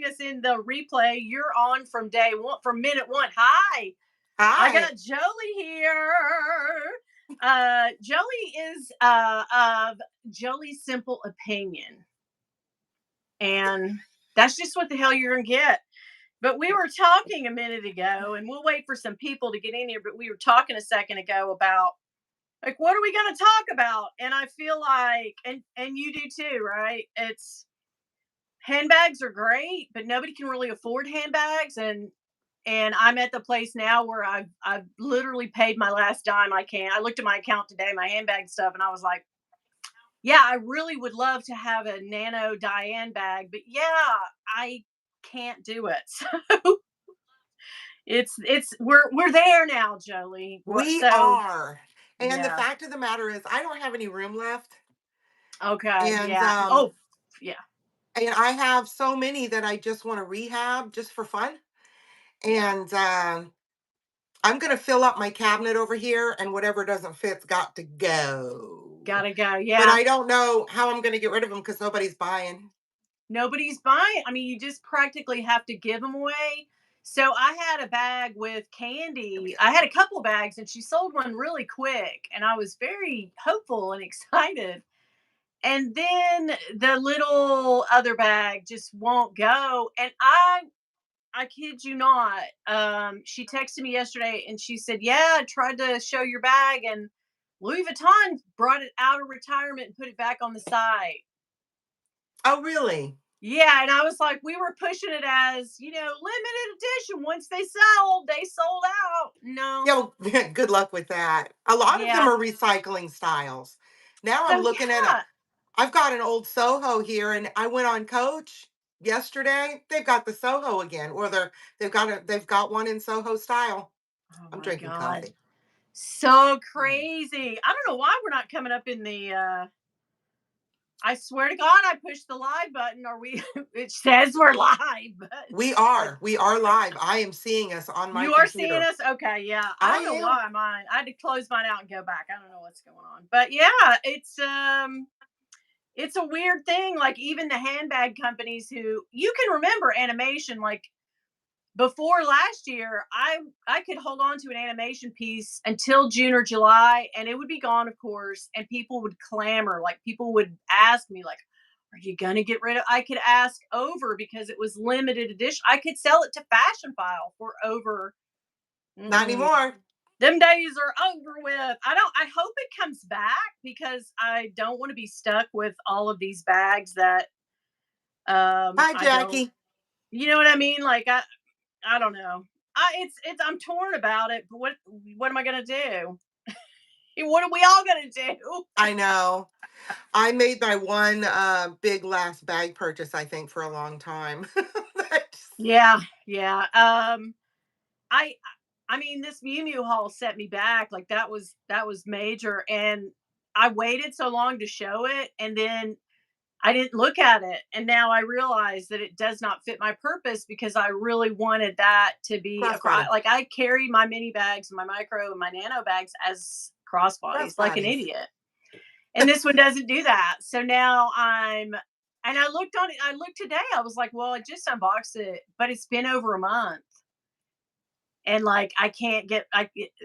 us in the replay, you're on from day one, from minute one. Hi, I Hi. got Jolee here. Jolee is of Jolie's Simple Opinion. And that's just what the hell you're going to get. But we were talking a minute ago, and we'll wait for some people to get in here, but we were talking a second ago about, like, what are we going to talk about? And I feel like, and you do too, right? It's, handbags are great, but nobody can really afford handbags. And I'm at the place now where I've literally paid my last dime I can. I looked at my account today, my handbag stuff, and I was like, yeah, I really would love to have a Nano Diane bag, but yeah, I can't do it. So we're there now, Jolie. We So are. And the yeah. fact of the matter is I don't have any room left. Okay. And Yeah. Oh, yeah. and I have so many that I just want to rehab just for fun. Yeah. And I'm gonna fill up my cabinet over here, and whatever doesn't fit's got to go. Gotta go. But Yeah. I don't know how I'm gonna get rid of them because nobody's buying. Nobody's buying. I mean, you just practically have to give them away. So I had a bag with Candy. I had a couple bags and she sold one really quick. And I was very hopeful and excited. And then the little other bag just won't go. And I kid you not. She texted me yesterday and she said, yeah, I tried to show your bag and Louis Vuitton brought it out of retirement and put it back on the site. Oh, really? Yeah, and I was like, we were pushing it as, limited edition. Once they sold out. No. Yeah, well, good luck with that. A lot of them Yeah. are recycling styles. Now I'm So looking at yeah. I've got an old Soho here, and I went on Coach yesterday. They've got the Soho again, or they've got one in Soho style. Oh I'm my drinking God. coffee. So crazy. I don't know why we're not coming up in the I swear to God, I pushed the live button, or we it says we're live, but like, We are live. I am seeing us on my you are seeing computer. us? Okay, yeah. I I don't know am. why mine. I had to close mine out and go back. I don't know what's going on. But yeah, it's a weird thing. Like, even the handbag companies, who you can remember animation, like before last year, I could hold on to an animation piece until June or July, and it would be gone, of course, and people would clamor. Like, people would ask me, like, are you gonna get rid of, I could ask over because it was limited edition. I could sell it to Fashion File for over. Not Mm-mm. anymore. Them days are over with. I hope it comes back because I don't want to be stuck with all of these bags that Hi, I don't, Jackie. you know what I mean? Like, I don't know. It's I'm torn about it, but what am I gonna do? What are we all gonna do? I know. I made my one big last bag purchase, I think, for a long time. That's- Yeah, yeah. I I mean, this Mew Mew haul set me back. Like, that was major, and I waited so long to show it, and then I didn't look at it, and now I realize that it does not fit my purpose because I really wanted that to be Crossbody. like, I carry my mini bags and my micro and my nano bags as crossbodies like an Crossbodies. idiot. And this one doesn't do that. So now and I looked on it. I looked today. I was like, well, I just unboxed it, but it's been over a month. And like, I can't get,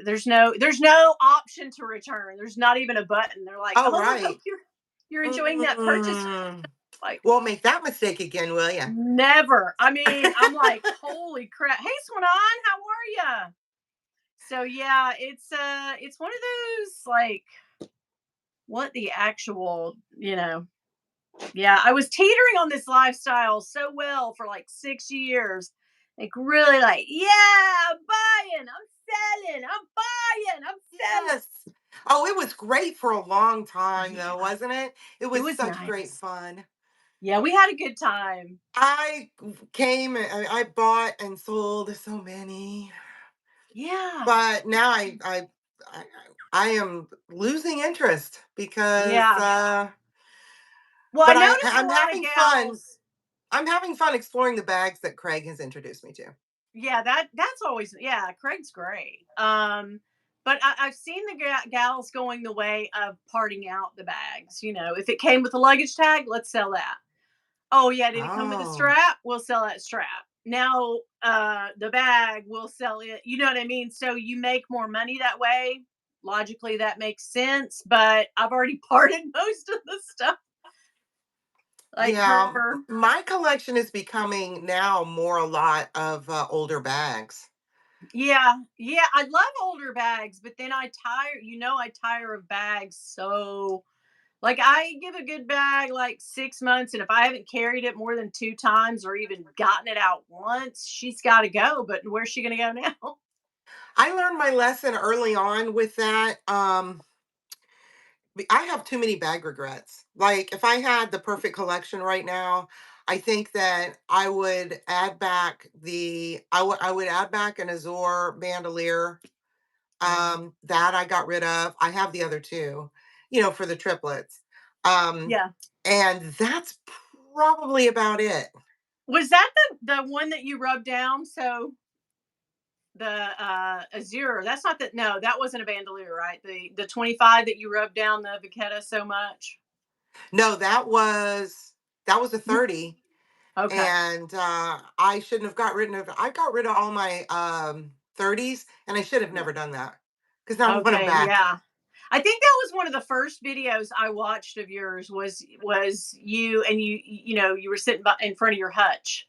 there's no option to return. There's not even a button. They're like, Oh, oh, we hope right. you're enjoying that purchase. Mm. Like, Won't make that mistake again, will you? never. I mean, I'm like, holy crap. Hey, Swanon, how are you? So yeah, it's one of those, like, what the actual, yeah, I was teetering on this lifestyle so well for like 6 years. Like, really, like, yeah, I'm buying, I'm selling, I'm buying, I'm selling. Yes. Oh, it was great for a long time, though, Yeah, wasn't it? It it was was such great nice. fun. Yeah, we had a good time. I came and I bought and sold so many, Yeah. but now I, I am losing interest because, Yeah. Well, I but noticed a I'm lot of having fun. gals. I'm having fun exploring the bags that Craig has introduced me to. Yeah, that's always, yeah. Craig's great. But I've seen the gals going the way of parting out the bags. If it came with a luggage tag, let's sell that. Oh, yeah, did it come with a Oh. strap? We'll sell that strap. Now, the bag, we'll sell it. You know what I mean? So you make more money that way. Logically, that makes sense, but I've already parted most of the stuff. Like Yeah, her. my collection is becoming now more a lot of older bags. Yeah, yeah, I love older bags, but then I tire of bags. So, like, I give a good bag like 6 months, and if I haven't carried it more than two times or even gotten it out once, she's got to go. But where's she going to go now? I learned my lesson early on with that. I have too many bag regrets. Like, if I had the perfect collection right now, I think that I would add back an Azure bandolier. That I got rid of. I have the other two, for the triplets. Um, Yeah. and that's probably about it. Was that the one that you rubbed down? So the Azure, that's not the no, that wasn't a bandolier, right? The 25 that you rubbed down the Vachetta so much. No, that was a 30. Okay. And I shouldn't have got rid of I got rid of all my 30s, and I should have Yeah. never done that because now I want them Okay, back. yeah. I think that was one of the first videos I watched of yours was you and you were sitting in front of your hutch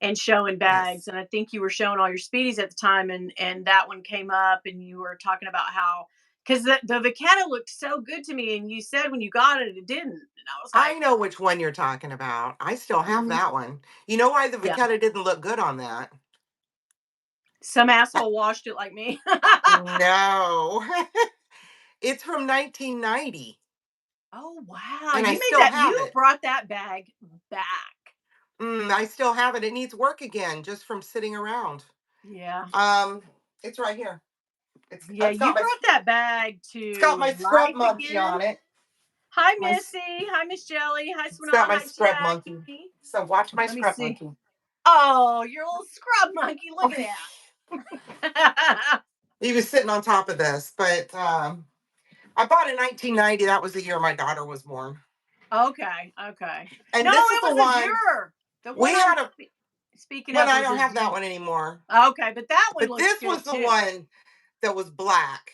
and showing Yes. bags, and I think you were showing all your speedies at the time, and that one came up and you were talking about how because the Vacata looked so good to me, and you said when you got it it didn't, and I was I like, know which one you're talking about. I still have "Mhm, that one. You know why the yeah, Vachetta didn't look good on that? some Uh, asshole washed it like me." No. It's from 1990, Oh wow, and I still have you it. brought that bag back. I still have it. It needs work again just from sitting around. Yeah. Um, it's right here. It's Yeah, it's got you my brought that bag it's got to my scrub life monkey again. on it. Hi, My Missy. Hi, Miss Jelly. Hi, It's Swanola. got my Hi, scrub monkey. Jackie. So watch my Let me scrub see. monkey. Oh, your little scrub monkey. Look at that. He was sitting on top of this, but I bought in 1990. That was the year my daughter was born. Okay, okay. And No, this is it the was a one juror. The we one I'm had a speaking well, of I was don't a have that juror. one anymore. Okay, but that one But looks this good was the too. one that was black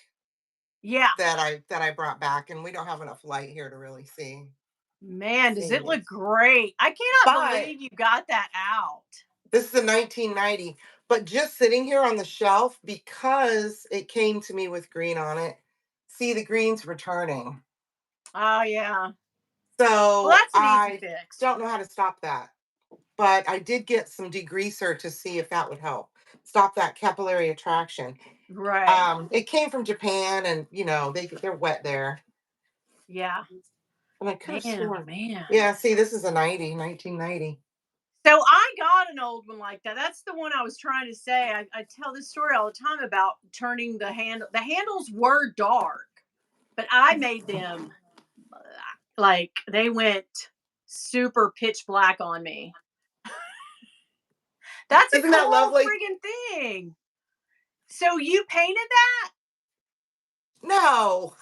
Yeah. that I brought back, and we don't have enough light here to really Man, does see it it. look great. I cannot But believe you got that out. this is a 1990. But just sitting here on the shelf because it came to me with green on it. See, the green's returning. Oh, yeah. Well, So that's an easy I fix. don't know how to stop that. But I did get some degreaser to see if that would help stop that capillary attraction. Right. It came from Japan, and they're wet there. Yeah. And I could have Man, oh sworn. man. Yeah, see, this is a 1990. So I got an old one like that. That's the one I was trying to say. I tell this story all the time about turning the handle. The handles were dark, but I made them like they went super pitch black on me. That's a Isn't that cool lovely? friggin' thing. So you painted that? No,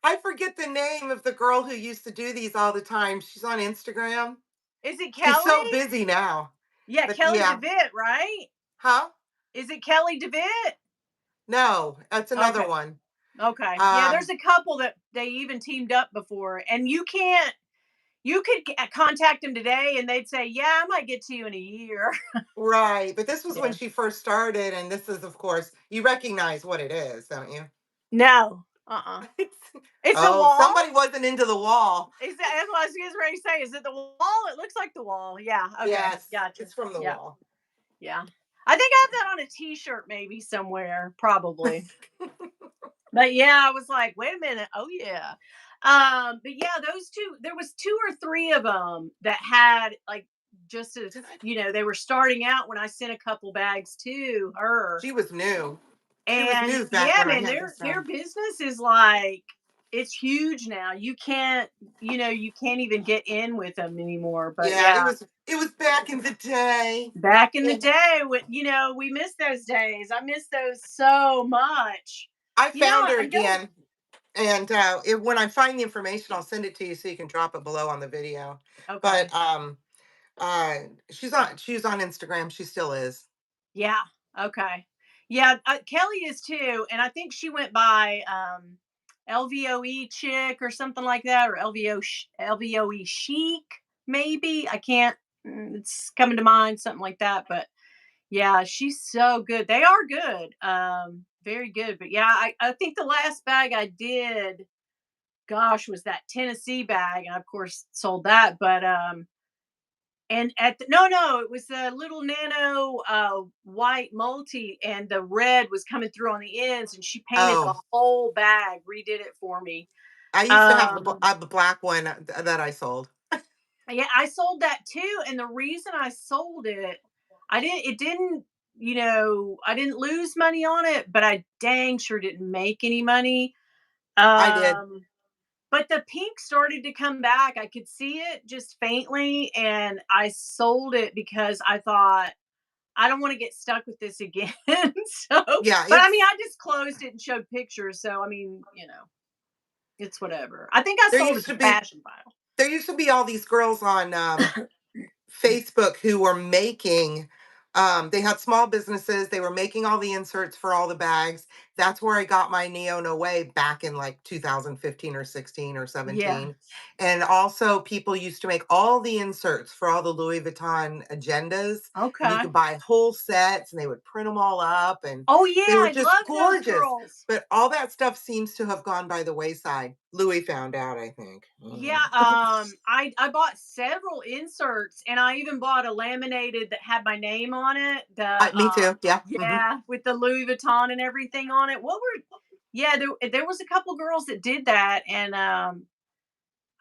I forget the name of the girl who used to do these all the time. She's on Instagram. Is it She's so Kelly? busy now. Yeah, But Kelly yeah, DeVitt, right? huh? Is it Kelly DeVitt? No, that's another Okay. one. Okay. Yeah, there's Um, a couple that they even teamed up before, and you could contact them today, and they'd say, "Yeah, I might get to you in a year." right. But this was when Yeah. she first started, and this is, of course, you recognize what it is, don't you? No. It's the Oh, wall. somebody wasn't into the wall. Is that? That's what I was getting ready to say. Is it the wall? It looks like the wall. Yeah. Okay. Yes, Gotcha. it's from the Yeah. wall. Yeah. I think I have that on a T-shirt, maybe somewhere, probably. But yeah, I was like, wait a minute. Oh yeah. But yeah, those two. There was two or three of them that had like just as Did I- they were starting out when I sent a couple bags to her. She was new. She was And new back yeah, when I man, had their this their done. business is like it's huge now. You can't even get in with them anymore. But Yeah, yeah, it was back in the day. back in the And day, we miss those days. I miss those so much. I You know, found her I'm gonna again. And when I find the information, I'll send it to you so you can drop it below on the video. Okay. But uh, she's on Instagram. She still is. Yeah. Okay. Yeah, Kelly is too, and I think she went by LVOE chick or something like that, or LVOE chic, maybe. I can't. It's coming to mind, something like that. But yeah, she's so good. They are good. Very good. But yeah, I think the last bag I did, gosh, was that Tennessee bag, and of course sold that. But and at the, no, it was the little nano white multi, and the red was coming through on the ends, and she painted the Oh, whole bag, redid it for me. I used to have Um, the black one that I sold. yeah, I sold that too, and the reason I sold it, it didn't, I didn't lose money on it, but I dang sure didn't make any money. I did. Um, but the pink started to come back. I could see it just faintly, and I sold it because I thought, I don't want to get stuck with this again. So, Yeah, but I mean, it's I just closed it and showed pictures. So, I mean, it's whatever. I think I there sold it used to to be Fashion File. there used to be all these girls on Facebook who were making they had small businesses, they were making all the inserts for all the bags. That's where I got my Neo No Way back in like 2015 or 16 or Yeah. 17. And also people used to make all the inserts for all the Louis Vuitton agendas, and you Okay. could buy whole sets and they would print them all up, and Oh they yeah, were I just love those gorgeous. girls. But all that stuff seems to have gone by the wayside. Louis found out, I think. Yeah, I bought several inserts, and I even bought a laminated that had my name on it. Me too. Yeah. Yeah, with the Louis Vuitton and everything on it. Yeah, there was a couple girls that did that, and I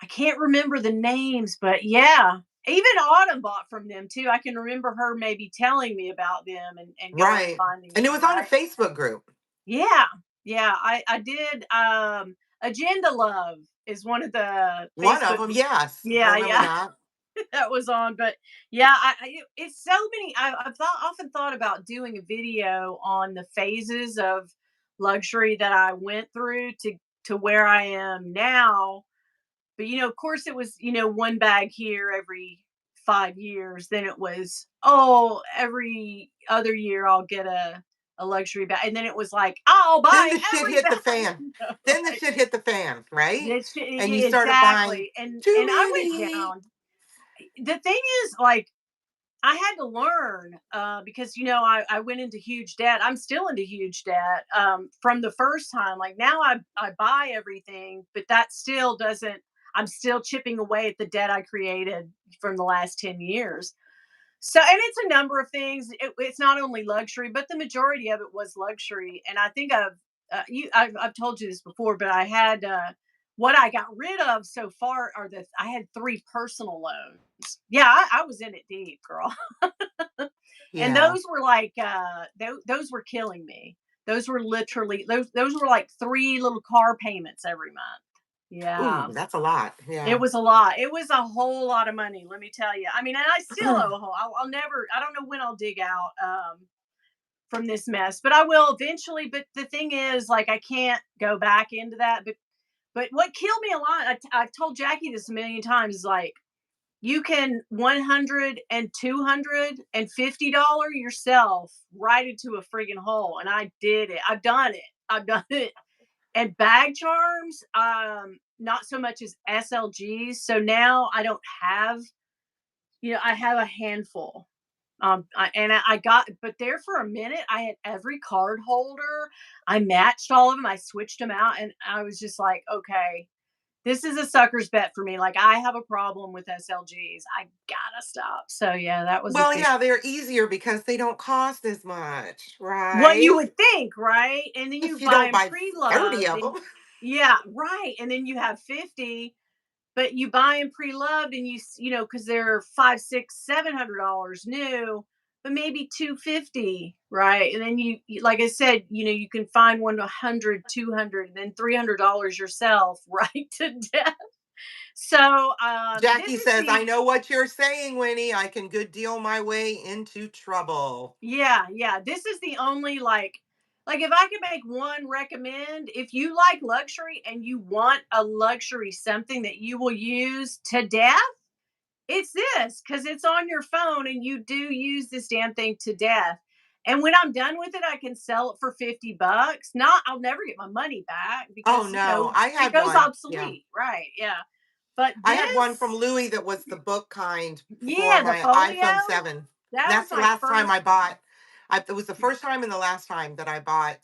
can't remember the names, but yeah. Even Autumn bought from them too. I can remember her maybe telling me about them, and going and Right. finding And it them, was on a right? Facebook group. Yeah. Yeah, I did. Agenda Love is one of the One of Facebook. them, yes. I Yeah, remember yeah. that. That was on. But yeah, it's so many. I've often thought about doing a video on the phases of luxury that I went through to where I am now. But of course, it was one bag here every 5 years. Then it was, oh, every other year I'll get a luxury bag, and then it was like, I'll Then buy the shit every hit the bag. fan. Then the Right? shit hit the fan, right? And you started buying Exactly. And too I went many. down. The thing is, like, I had to learn, because I went into huge debt. I'm still into huge debt, from the first time. Like, now I buy everything, but that still doesn't. I'm still chipping away at the debt I created from the last 10 years. So, and it's a number of things. It's not only luxury, but the majority of it was luxury. And I think I've told you this before, but I had, what I got rid of so far are I had three personal loans. Yeah, I was in it deep, girl. And Yeah. those were like, those were killing me. Those were literally, those were like three little car payments every month. Ooh, Yeah. that's a lot. It Yeah. was a lot. It was a whole lot of money, let me tell you. I mean, and I still owe a whole. I'll never. I don't know when I'll dig out from this mess, but I will eventually. But the thing is, like, I can't go back into that. But what killed me a lot, I've told Jackie this a million times, is like, you can 100 and $250 yourself right into a friggin' hole, and I did it. I've done it. I've done it. And bag charms, not so much as SLGs. So now I don't have, I have a handful. I got, but there for a minute, I had every card holder. I matched all of them. I switched them out, and I was just like, okay, this is a sucker's bet for me. Like, I have a problem with SLGs. I gotta stop. So yeah, that was a Well, thing. yeah, they're easier because they don't cost as much, What you right? would think, right? And then you If you buy don't them buy 30 pre-loved, of and them. yeah, right. And then you have 50, but you buy them pre-loved, and because they're 5, 6, $700 new, but maybe 250, right? And then like I said, you can find one 100, 200, and then $300 yourself, right, to death. So this Jackie is says, I the know what you're saying, Winnie. I can good deal my way into trouble. yeah, yeah, this is the only, like, Like if I could make one recommend, if you like luxury and you want a luxury something that you will use to death, it's this because it's on your phone and you do use this damn thing to death. And when I'm done with it, I can sell it for $50. Not, I'll never get my money back Oh because, no, I it had goes one. Yeah. obsolete. Right. Yeah. But I had one from this, Louis that was the book kind for yeah, the my folio, iPhone 7. that was That's the my last time I first. bought. It was the first time and the last time that I bought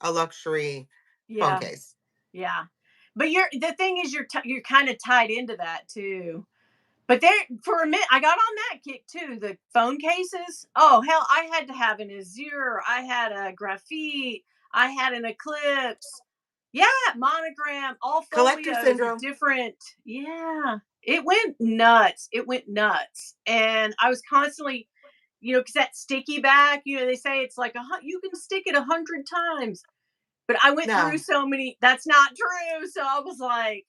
a luxury phone Yeah. case. Yeah. But the thing is, you're kind of tied into that too. But there, for a minute, I got on that kick too. The phone cases. Oh hell, I had to have an Azure. I had a graphite. I had an Eclipse. Yeah, monogram, all Collector folios, syndrome. different. Yeah, it went nuts. It went nuts, and I was constantly, because that sticky back. They say it's like you can stick it 100 times, but I went through No. so many. That's not true. So I was like,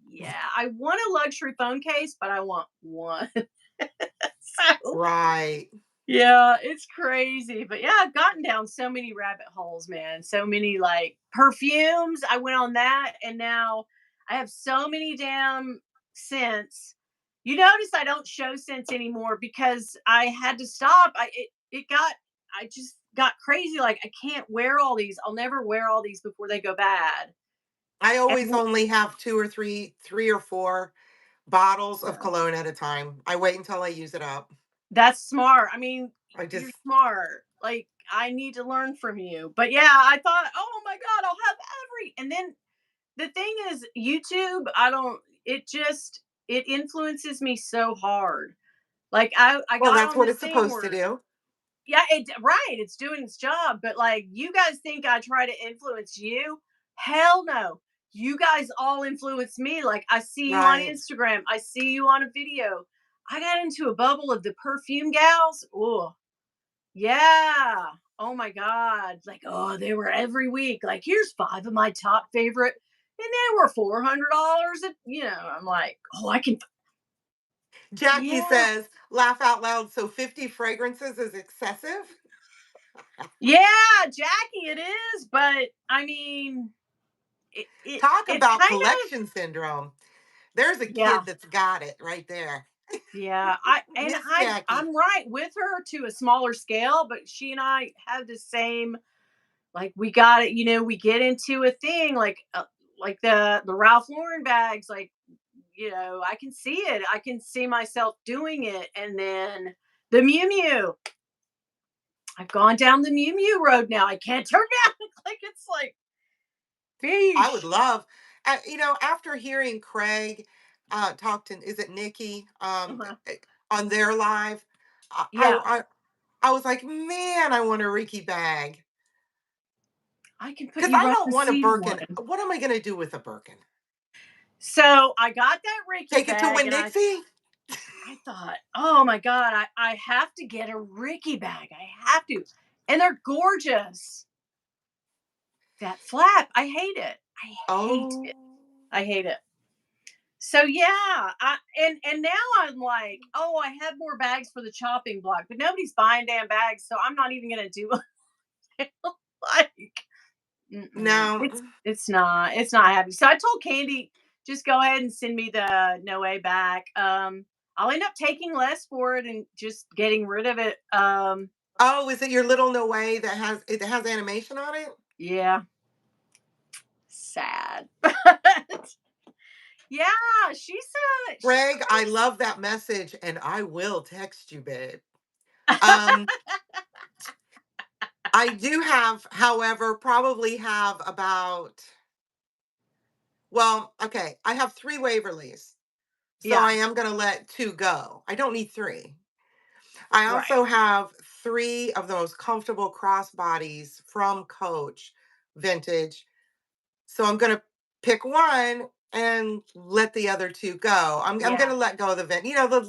yeah, I want a luxury phone case, but I want one. So Right. yeah, it's crazy. But yeah, I've gotten down so many rabbit holes, man. So many like perfumes. I went on that and now I have so many damn scents. You notice I don't show scents anymore because I had to stop. I just got crazy. Like I can't wear all these. I'll never wear all these before they go bad. I And always only have two or three or four bottles of yeah. cologne at a time. I wait until I use it up. That's smart. I mean, I you're just smart. Like, I need to learn from you. But yeah, I thought, oh my God, I'll have and then the thing is, YouTube, I don't, it influences me so hard. Like, I well, got that's on what this it's thing supposed to where, do. yeah, right, it's doing its job. But like, you guys think I try to influence you? Hell no. You guys all influence me. Like, I see you on Right. Instagram, I see you on a video. I got into a bubble of the perfume gals. Oh, yeah. Oh my God. Like, oh, they were every week. Like, here's five of my top favorite. And they were $400. I'm like, oh, I can. Jackie Yeah. says, laugh out loud. So 50 fragrances is excessive? Yeah, Jackie, it is. But I mean, Talk it's about kind of, collection syndrome. There's a yeah. kid that's got it right there. Yeah. I, and Miss I, Jackie. I'm right with her to a smaller scale, but she and I have the same, like we got it, we get into a thing like the Ralph Lauren bags, like I can see it. I can see myself doing it. And then the Mew Mew. I've gone down the Mew Mew road now. I can't turn down. Like it's like, I would beesh. love, after hearing Craig talk to, is it Nikki, Uh-huh. on their live, I, I, Yeah, I I was like, man, I want a Ricky bag. I can put Because you I right don't in the want a seat of Birkin. one. What am I going to do with a Birkin? So I got that Ricky Take it to bag Winn and I Dixie? I thought, oh my God, I have to get a Ricky bag. I have to. And they're gorgeous. That flap, I hate it. I hate Oh, it. I hate it. So yeah, and now I'm like, oh, I have more bags for the chopping block, but nobody's buying damn bags, so I'm not even gonna do it. Like, no. it's not happening. So I told Candy, just go ahead and send me the no way back. I'll end up taking less for it and just getting rid of it. Oh, is it your little No Way that has animation on it? Yeah, sad. Yeah, she said she Greg, I love that message and I will text you, babe. Um, I do have, however, probably have about, well, okay, I have three Waverleys. So Yeah, I am going to let two go. I don't need three. I right. also have three of the most comfortable crossbodies from Coach vintage. So I'm going to pick one and let the other two go. I'm going Yeah, to let go of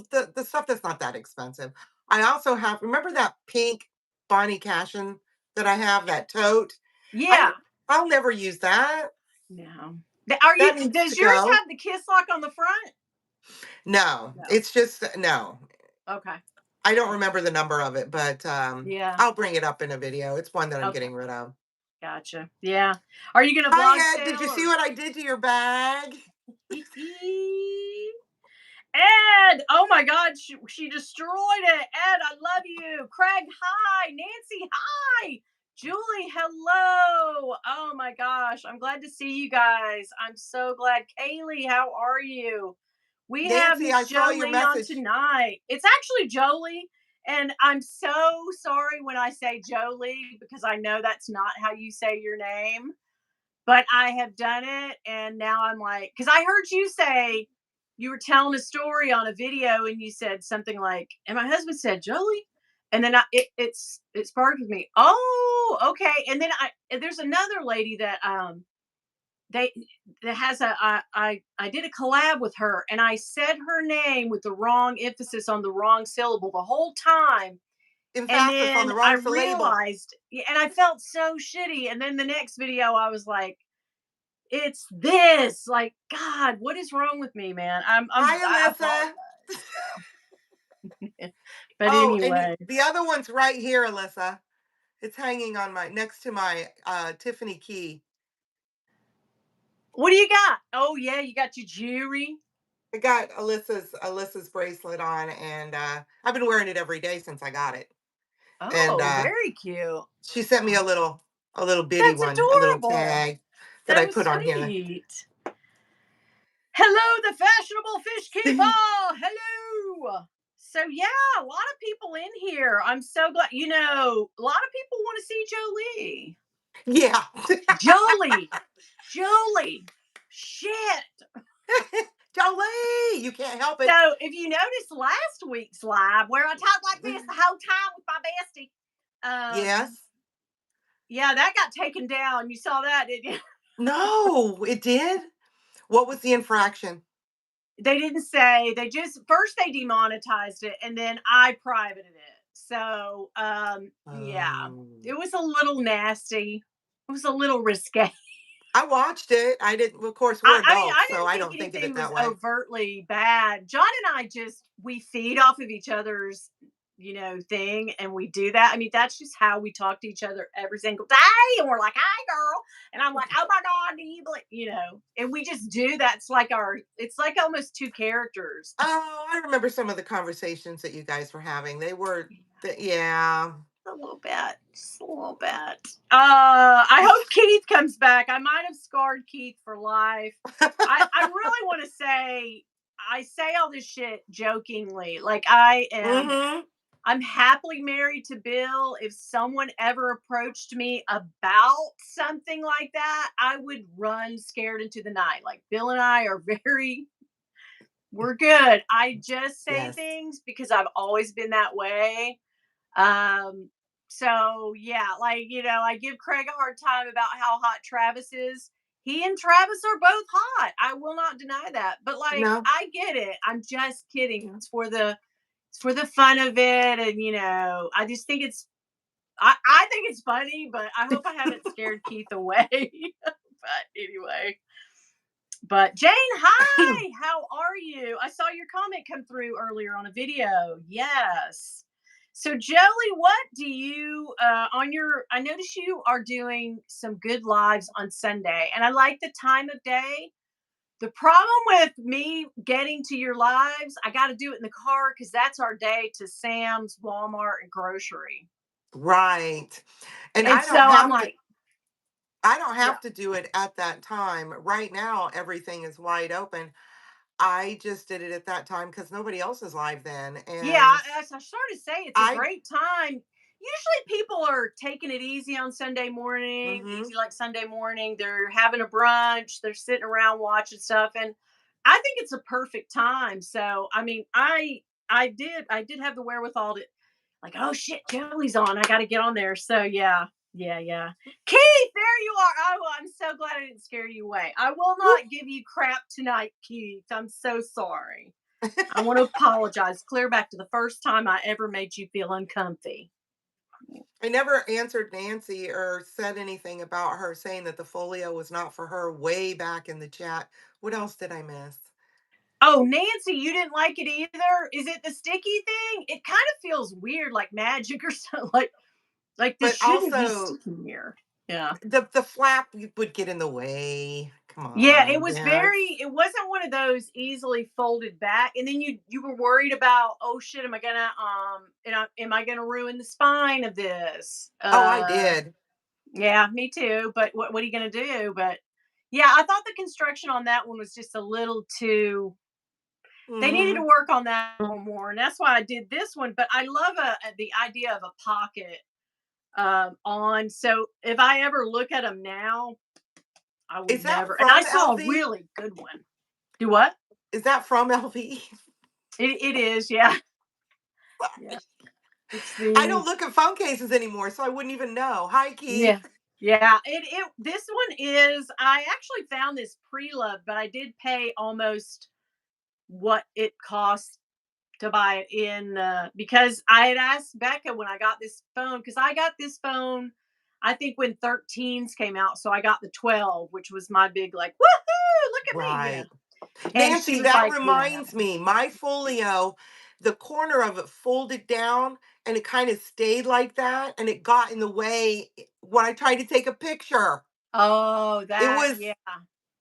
the the stuff that's not that expensive. I also have, remember that pink Bonnie Cashin that I have, that tote? I yeah. I'll never use that. No. Are you? That needs to Does yours go. have the kiss lock on the front? No, No. it's just no. Okay. I don't remember the number of it, but Yeah. I'll bring it up in a video. It's one that I'm Okay. getting rid of. Gotcha. Yeah. Are you gonna vlog Hi, Ed. Did sale you see or? what I did to your bag? Ed, oh my God, she destroyed it. Ed, I love you. Craig, hi. Nancy, hi. Julie, hello. Oh my gosh, I'm glad to see you guys. I'm so glad. Kaylee, how are you? We have Nancy, Miss I saw your Jolie on message. tonight. It's actually Jolie, and I'm so sorry when I say Jolie because I know that's not how you say your name, but I have done it, and now I'm like, because I heard you say you were telling a story on a video, and you said something like, and my husband said Jolie, and then it sparked with me. Oh, okay, and then there's another lady that they that has I did a collab with her, and I said her name with the wrong emphasis on the wrong syllable the whole time. And Emphasis on then the I wrong syllable. realized, yeah, and I felt so shitty. And then the next video, I was like, it's this. Like, God, what is wrong with me, man? Hi, I Alyssa. apologize. But Oh, and anyway, the other one's right here, Alyssa. It's hanging on my next to my Tiffany key. what do you got? Oh yeah, you got your jewelry. I got Alyssa's bracelet on, and I've been wearing it every day since I got it. And Oh, very cute. she sent me a little bitty That's one, a little adorable. tag that I So put on here. sweet. Hello, the fashionable fish keeper. Hello. So yeah, a lot of people in here. I'm so glad. A lot of people want to see Jolie. Yeah. Jolie. Jolie. Shit. Jolie, you can't help it. So if you noticed last week's live where I talked like this the whole time with my bestie, Yes. yeah, that got taken down. You saw that, didn't you? No, it did. What was the infraction? They didn't say. They just first they demonetized it, and then I privated it. So yeah, Oh. it was a little nasty. It was a little risque. I watched it. I didn't, of course, we're I mean, adults, I so didn't I think don't think of anything it was that way. overtly bad. John and I just we feed off of each other's, thing, and we do that. I mean, that's just how we talk to each other every single day. And we're like, "Hi, girl," and I'm like, "Oh my god, do you believe?" And we just do that. It's like almost two characters. Oh, I remember some of the conversations that you guys were having. Yeah. A little bit, just a little bit. I hope Keith comes back. I might have scarred Keith for life. I really want to say I say all this shit jokingly. Like Hmm. I'm happily married to Bill. If someone ever approached me about something like that, I would run scared into the night. Like Bill and I are we're good. I just say Yes. things because I've always been that way. um, so yeah, like, I give Craig a hard time about how hot Travis is. He and Travis are both hot. I will not deny that. But like, No. I get it. I'm just kidding. No. It's for the fun of it. And I just think I think it's funny, but I hope I haven't scared Keith away. But anyway. But Jane, hi, how are you? I saw your comment come through earlier on a video. Yes. So Jolie, what do you on your I notice you are doing some good lives on Sunday, and I like the time of day. The problem with me getting to your lives, I got to do it in the car because that's our day to Sam's, Walmart, and grocery. Right. And And so I'm like, I don't yeah, have to do it at that time. Right now, everything is wide open. I just did it at that time because nobody else is live then. yeah, And as I started to say, it's a I, great time. Usually people are taking it easy on Sunday morning, hmm easy like Sunday morning. They're having a brunch, they're sitting around watching stuff. And I think it's a perfect time. So I mean, I did have the wherewithal to like, oh shit, Jolie's on. I gotta get on there. So yeah, yeah, yeah. Keith, there you are. Oh, I'm so glad I didn't scare you away. I will not give you crap tonight, Keith. I'm so sorry. I want to apologize. Clear back to the first time I ever made you feel uncomfy. I never answered Nancy or said anything about her saying that the folio was not for her way back in the chat. What else did I miss? Oh, Nancy, you didn't like it either? Is it the sticky thing? It kind of feels weird, like magic or something. Like this But shouldn't be also sticking here. Yeah. the flap would get in the way. Come Yeah, it on, was Dad. very it wasn't one of those easily folded back. And then you were worried about, oh shit, am I gonna ruin the spine of this? Oh, I did. Yeah, me too. But what are you gonna do? But yeah, I thought the construction on that one was just a little too, they needed to Hmm. work on that a little more, and that's why I did this one. But I love the idea of a pocket on. So if I ever look at them now, I Is would that never. And I from saw a LV? really good one. Do what? Is that from LV? It is, yeah, yeah. It's I don't the look at phone cases anymore, so I wouldn't even know. Hi, yeah. Keith. Yeah, it this one is, I actually found this pre-loved, but I did pay almost what it cost to buy it in, because I had asked Becca when I got this phone, because I got this phone I think when 13s came out, so I got the 12, which was my big like, woohoo, look at me, Right. and she Nancy, was that like, yeah, that reminds one. me, my folio, the corner of it folded down and it kind of stayed like that and it got in the way when I tried to take a picture. Oh, It that, was yeah,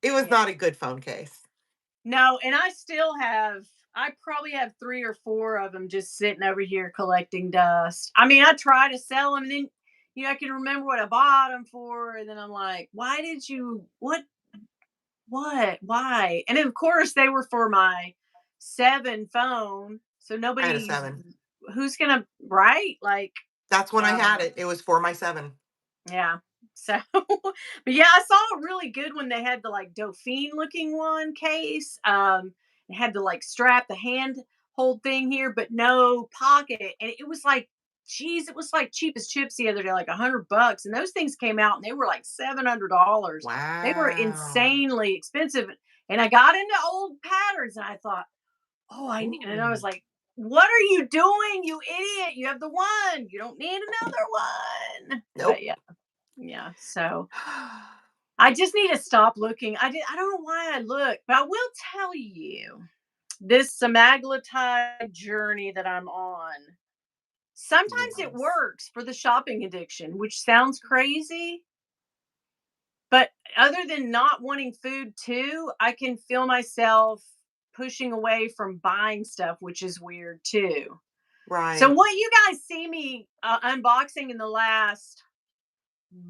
it was yeah. not a good phone case. No, and I still have, I probably have 3 or 4 of them just sitting over here collecting dust. I mean, I try to sell them, and then, I can remember what I bought them for, and then I'm like, "Why did you what? Why?" And then, of course, they were for my 7 phone, so I had a nobody's, 7. who's gonna, right? Like, That's when I had uh it. It was for my 7. yeah. So, but yeah, I saw a really good one. They had the like Dauphine looking one case. It had the like strap, the hand hold thing here, but no pocket. And it was like, geez, it was like cheap as chips the other day, like $100. And those things came out and they were like $700. They were Wow. insanely expensive. And I got into old patterns and I thought, oh, and I Ooh. was like, what are you doing, you idiot? You have the one. You don't need another one. But Nope. yeah. Yeah, so I just need to stop looking. I don't know why I look, but I will tell you this semaglutide journey that I'm on. Sometimes it Yes. works for the shopping addiction, which sounds crazy, but other than not wanting food too, I can feel myself pushing away from buying stuff, which is weird too. So Right. what you guys see me unboxing in the last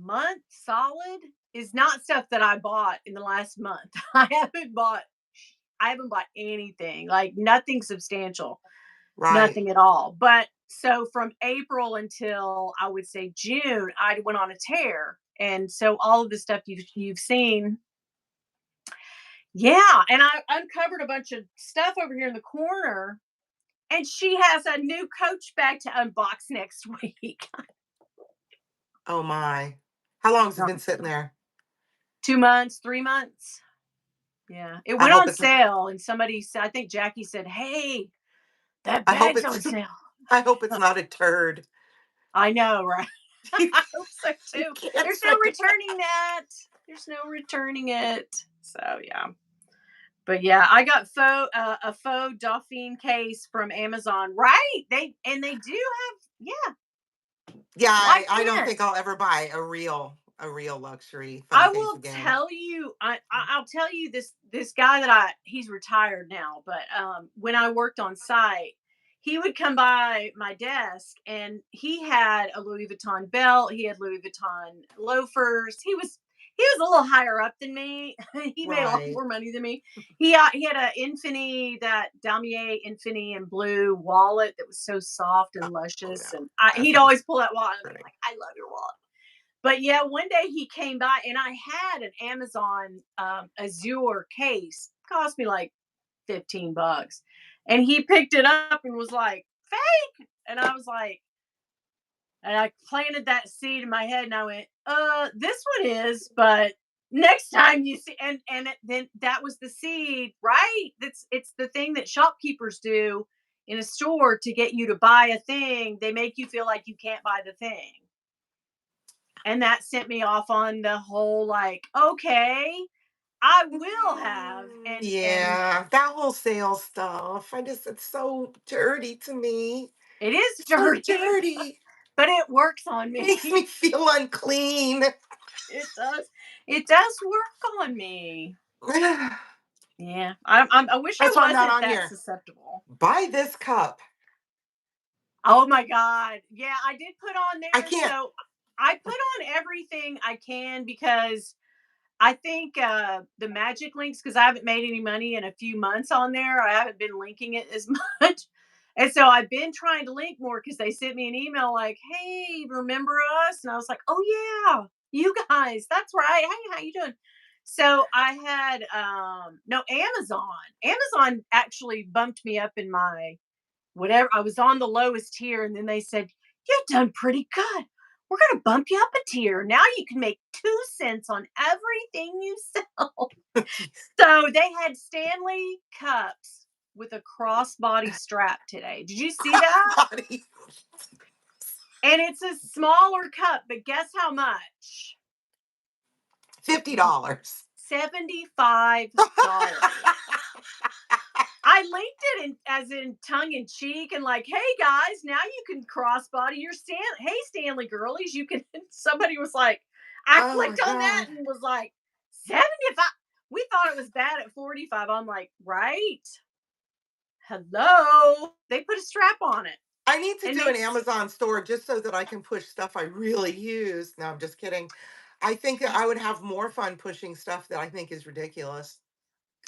month solid is not stuff that I bought in the last month. I haven't bought anything, like nothing substantial, Right. nothing at all. But so from April until I would say June, I went on a tear. And so all of the stuff you've seen, yeah. And I uncovered a bunch of stuff over here in the corner. And she has a new Coach bag to unbox next week. Oh my. How long has it been sitting there? 2 months, 3 months. Yeah, it I went hope on it's sale, and somebody said, I think Jackie said, "Hey, that I hope bag's it's on sale." I hope it's not a turd. I know, right? You I hope so you too. can't There's no say that. returning that. There's no returning it. So yeah, but yeah, I got a faux Dauphine case from Amazon. Right? They do have, yeah. Yeah, Why I don't can't? think I'll ever buy a real luxury phone I case will again. tell you, I'll tell you this guy that he's retired now, but when I worked on site, he would come by my desk and he had a Louis Vuitton belt, he had Louis Vuitton loafers. He was a little higher up than me. He made a lot Right. more money than me. He had a Infinity, that Damier Infinity in blue wallet that was so soft Oh, and oh no. luscious, and That he'd sounds always pull that wallet and be pretty. like, "I love your wallet." But yeah, one day he came by and I had an Amazon Azure case. Cost me like $15. And he picked it up and was like, fake. And I was like, and I planted that seed in my head and I went, this one is, but next time you see, then that was the seed, right? It's the thing that shopkeepers do in a store to get you to buy a thing. They make you feel like you can't buy the thing. And that sent me off on the whole like, okay, I will have, and Yeah, that whole sales stuff. It's so dirty to me. it is It's so dirty, dirty. but it works on Makes me. me feel unclean. It does. It does work on me. That's Yeah, I wish I why I'm not wasn't on that here. susceptible. Buy this cup. Oh my god. Yeah, I did put on I there. can't. So I put on everything I can because I think the magic links, because I haven't made any money in a few months on there. I haven't been linking it as much. And so I've been trying to link more because they sent me an email like, "Hey, remember us?" And I was like, "Oh yeah, you guys, that's right. Hey, how you doing?" So I had no, Amazon. Amazon actually bumped me up in my whatever. I was on the lowest tier, and then they said, "You've done pretty good. We're going to bump you up a tier. Now you can make 2 cents on everything you sell." Jeez. So they had Stanley cups with a crossbody strap today. Did you see that? Crossbody. And it's a smaller cup, but guess how much? $50. $75. I linked it as in tongue in cheek and like, "Hey guys, now you can crossbody your Hey Stanley girlies, you can." Somebody was like, I Oh my clicked on that God. and was like, 75. We thought it was bad at 45. I'm like, right? Hello. They put a strap on it I need to and do an makes. Amazon store just so that I can push stuff I really use. No, I'm just kidding. I think that I would have more fun pushing stuff that I think is ridiculous.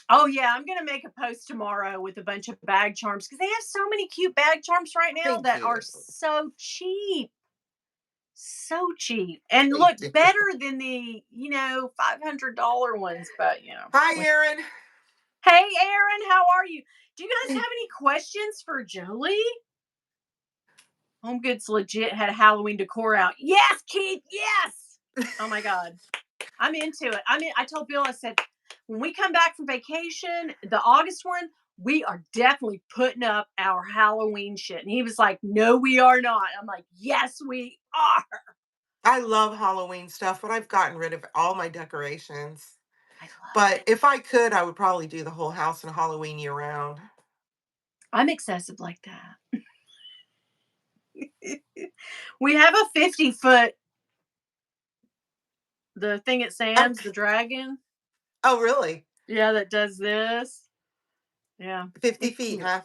Oh yeah, I'm gonna make a post tomorrow with a bunch of bag charms because they have so many cute bag charms right now They that are do. so cheap. So cheap and They look do. better than the, $500 ones, but Hi, Aaron. Hey Aaron, how are you? Do you guys have any questions for Jolie? Home Goods legit had a Halloween decor out. Yes, Keith, yes. Oh my god. I'm into it. I told Bill, I said, when we come back from vacation, the August one, we are definitely putting up our Halloween shit. And he was like, "No, we are not." I'm like, "Yes, we are." I love Halloween stuff, but I've gotten rid of all my decorations. I love But it. if I could, I would probably do the whole house in Halloween year round. I'm excessive like that. We have a 50-foot, the thing at Oh, Sam's, the dragon. oh, really? Yeah, that does this. Yeah, 50 it's feet, cute. huh?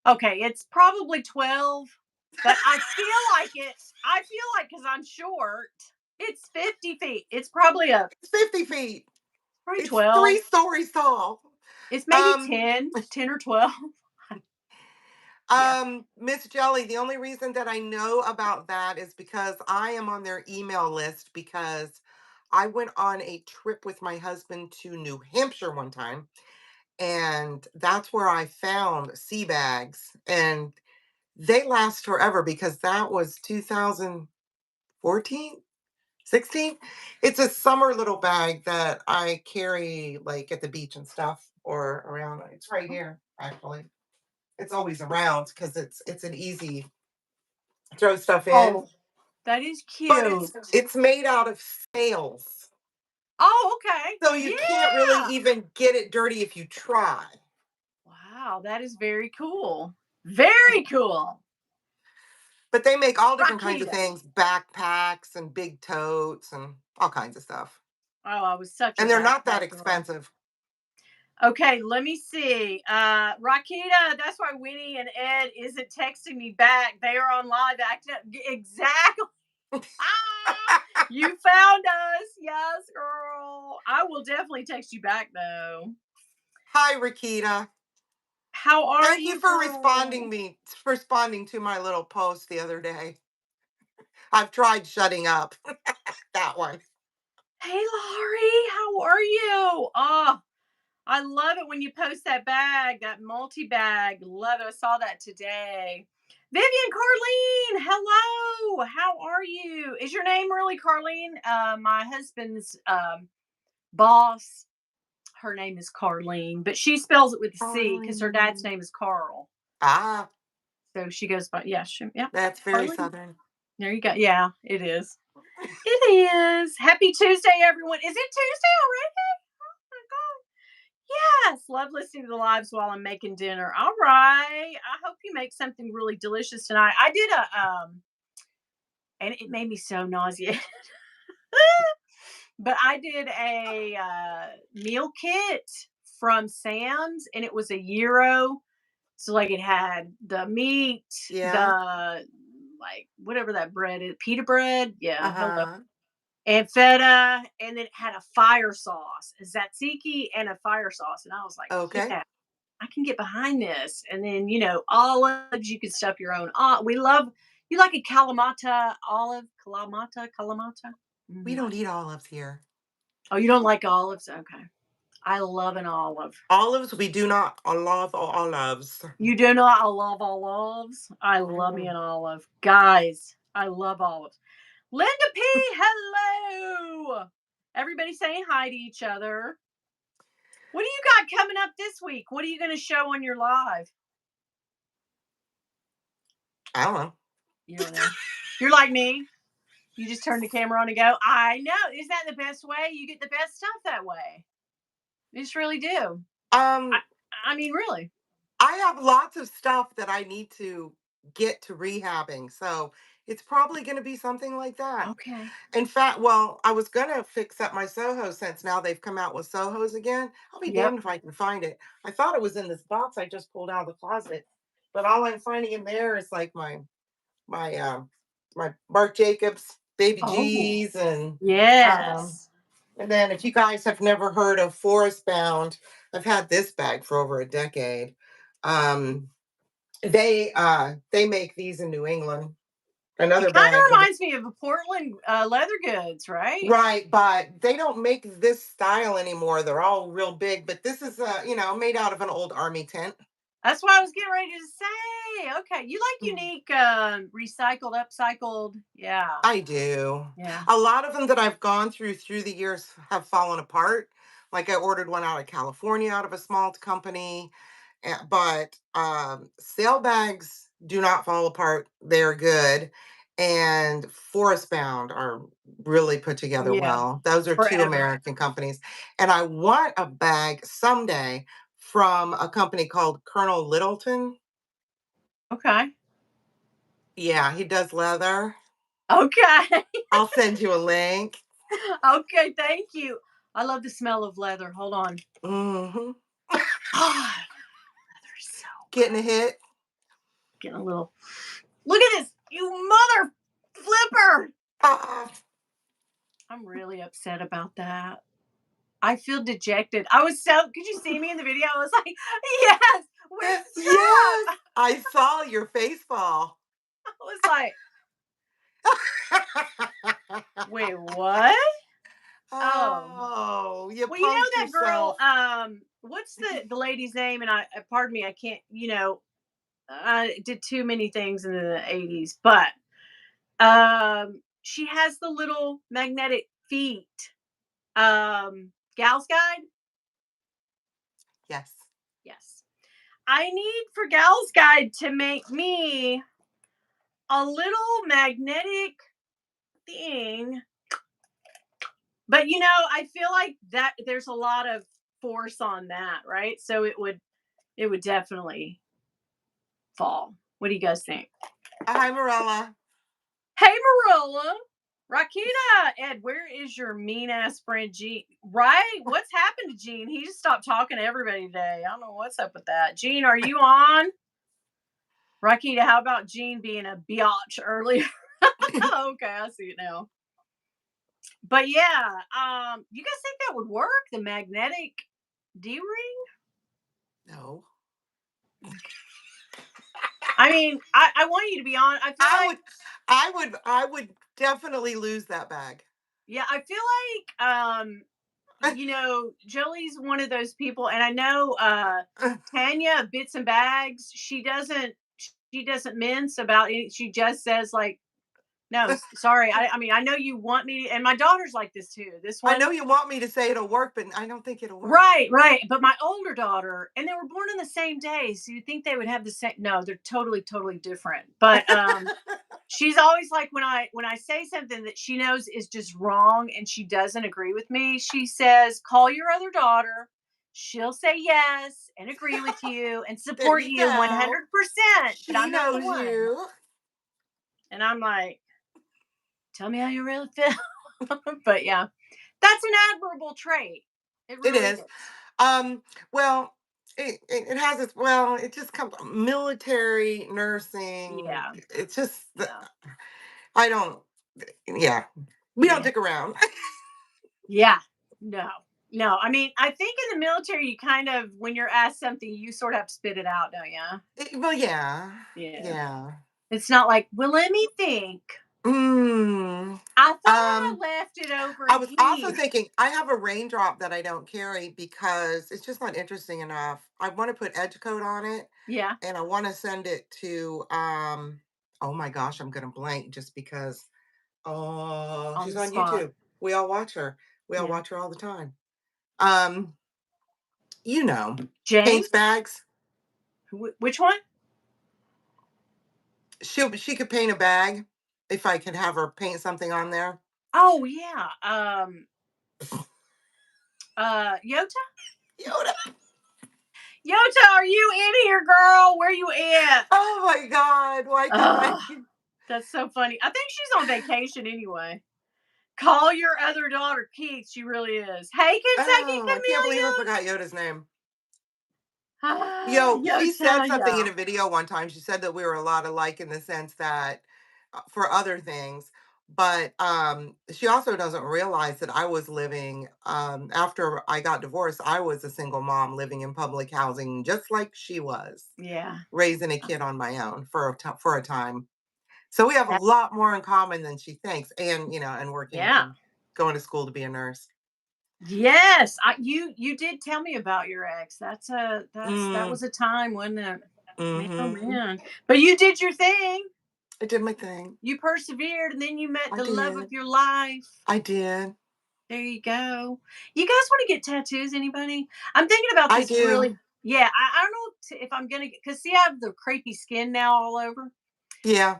Okay, it's probably 12, but I feel like it. I feel like because I'm short, it's 50 feet. It's It's 50 feet. probably It's 12. 3 stories tall. It's maybe Um, 10 or 12. Yeah. Miss Jelly, the only reason that I know about that is because I am on their email list because I went on a trip with my husband to New Hampshire one time, and that's where I found sea bags, and they last forever because that was 2014, 16. It's a summer little bag that I carry like at the beach and stuff or around. It's right here, actually. It's always around because it's an easy throw stuff in, Oh, that is but cute. it's made out of sails. Oh, okay. So you can't really Yeah. even get it dirty if you try. Wow, that is very cool. Very cool. But they make all different kinds of Rakita. things, backpacks and big totes and all kinds of stuff. Oh, I was such a And they're not that backpack girl. expensive. Okay, let me see. Rakita, that's why Winnie and Ed isn't texting me back. They are on live acting up. Exactly. Ah, you found us. Yes, girl. I will definitely text you back though. Hi, Rakita. How are Thank you you, for girl? responding to my little post the other day. I've tried shutting up that one. Hey, Laurie, how are you? Oh, I love it when you post that bag, that multi bag. Love it. I saw that today. Vivian Carlene, hello. How are you? Is your name really Carlene? My husband's boss, her name is Carlene, but she spells it with a C because her dad's Darling. name is Carl. Ah, So she goes by, yeah, yeah, that's very Carlene. southern. There you go. Yeah, it is. It is. Happy Tuesday, everyone. Is it Tuesday already? Yes, love listening to the lives while I'm making dinner. All right. I hope you make something really delicious tonight. I did and it made me so nauseated. But I did a meal kit from Sam's, and it was a gyro. So like it had the meat, Yeah. the like whatever that bread is, pita bread. Yeah, hello. Uh-huh. And feta, and then it had a fire sauce, a tzatziki, and a fire sauce. And I was like, Okay. yeah, I can get behind this. And then, olives, you can stuff your own. We love, you like a Kalamata olive? Kalamata? We Mm. don't eat olives here. Oh, you don't like olives? Okay. I love an olive. Olives, we do not love olives. You do not? I love olives. I love me Mm. an olive. Guys, I love olives. Linda P, hello. Everybody saying hi to each other. What do you got coming up this week? What are you going to show on your live? I don't know. You don't know. You're like me. You just turn the camera on and go. I know. Is that the best way? You get the best stuff that way. You just really do. I, Um, I mean, really. I have lots of stuff that I need to get to rehabbing, so it's probably going to be something like that. Okay. In fact, well, I was going to fix up my Soho since now they've come out with Sohos again. I'll be Yep. damned if I can find it. I thought it was in this box I just pulled out of the closet, but all I'm finding in there is like my my Marc Jacobs baby Oh, G's um yes. and then if you guys have never heard of Forest Bound, I've had this bag for over a decade. Um they make these in New England. It Another kind bag of with reminds me of a Portland leather goods, right? right, but they don't make this style anymore. They're all real big, but this is made out of an old army tent. That's what I was getting ready to say. Okay. You like Mm. unique, recycled, upcycled. Yeah. I do. Yeah. A lot of them that I've gone through the years have fallen apart. Like I ordered one out of California out of a small company, but sale bags do not fall apart. They're good. And Forest Bound are really put together Yeah. well. Those are two Forever. American companies. And I want a bag someday from a company called Colonel Littleton. Okay. Yeah, he does leather. Okay. I'll send you a link. Okay. Thank you. I love the smell of leather. Hold on. Hmm. Ah, leather's so Getting a hit. getting a little. Look at this, you mother flipper. Ah, I'm really upset about that. I feel dejected. I was so. Could you see me in the video? I was like, yes. Where's the yes, strap? I saw your face fall. I was like, wait, what? Oh, Oh, you well, you punked know that girl. yourself. What's the lady's name? And pardon me, I can't. I did too many things in the '80s, but she has the little magnetic feet. Gal's Guide. Yes. Yes, I need for Gal's Guide to make me a little magnetic thing. But I feel like that there's a lot of force on that, right? So it would definitely fall. What do you guys think? Hi, Morella. Hey, Marilla. Rakita, Ed, where is your mean ass friend Gene? Right? What's happened to Gene? He just stopped talking to everybody today. I don't know what's up with that. Gene, are you on? Rakita, how about Gene being a biatch earlier? Okay, I see it now. But yeah, you guys think that would work? The magnetic D ring? No. I mean, I want you to be on. I feel I like, would I would definitely lose that bag. yeah, I feel like, Jolie's one of those people, and I know Tanya Bits and Bags. She doesn't mince about it. She just says like, no, sorry. I mean, I know you want me, and my daughter's like this too. This I one, know you want me to say it'll work, but I don't think it'll work. right, right. But my older daughter, and they were born on the same day, so you think they would have the same? No, they're totally, totally different. But she's always like when I say something that she knows is just wrong, and she doesn't agree with me. She says, "Call your other daughter. she'll say yes and agree with you and There support you you go. 100%, but She I'm not the knows one. you. And I'm like, tell me how you really feel. But yeah, that's an admirable trait. It It really is. is. Um, well, it has its, well, it just comes military nursing. Yeah. It's just Yeah. I don't, yeah. We don't Yeah. dick around. Yeah. No. No. I mean, I think in the military, you kind of, when you're asked something, you sort of have to spit it out, don't you? Well, yeah. Yeah. Yeah. It's not like, well, let me think. Mm. I thought I Um, left it over I was also here. thinking I have a raindrop that I don't carry because it's just not interesting enough. I want to put edge coat on it Yeah. and I want to send it to oh my gosh, I'm gonna blank just because oh On she's the on spot. YouTube. We all watch her. We all Yeah. watch her all the time. Um, you know, James? paints bags. Which one? She could paint a bag if I could have her paint something on there. Oh, yeah. Yota? Yoda. Yota, are you in here, girl? Where you at? Oh my God. Why can't I? Oh, that's so funny. I think she's on vacation anyway. Call your other daughter Keith. She really is. Hey, Kentucky Oh, I can't believe I Chameleon. forgot Yoda's name. Ah, Yo, she said Yota, something in yeah. a video one time. She said that we were a lot alike in the sense that for other things, but she also doesn't realize that I was living after I got divorced, I was a single mom living in public housing just like she was, Yeah. raising a kid on my own for for a time. So we have a That- lot more in common than she thinks and and working yeah. and going to school to be a nurse. Yes. You did tell me about your ex. That Mm, was a time, wasn't it? Man, oh mhm. man. But you did your thing. I did my thing. You persevered and then you met I the love of did. your life. I did. There you go. You guys want to get tattoos, anybody? I'm thinking about I this do. really. Yeah, I don't know if I'm gonna get, because see, I have the crepey skin now all over. Yeah,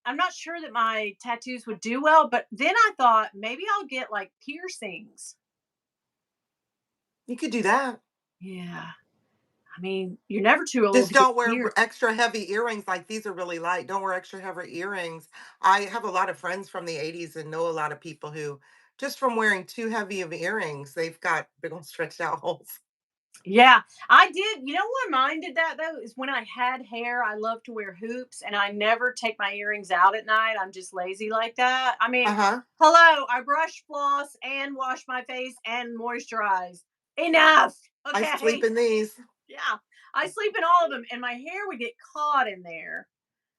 I'm not sure that my tattoos would do well, but then I thought maybe I'll get like piercings. you could do that. Yeah, I mean, you're never too old Just to get don't wear pierced. extra heavy earrings. Like these are really light. Don't wear extra heavy earrings. I have a lot of friends from the 80s and know a lot of people who, just from wearing too heavy of earrings, they've got big old stretched out holes. Yeah, I did. You know what mine did that though is when I had hair, I love to wear hoops and I never take my earrings out at night. I'm just lazy like that. I Uh mean, huh. hello, I brush, floss, and wash my face and moisturize. Enough. I sleep Okay. in these. Yeah. I sleep in all of them and my hair would get caught in there.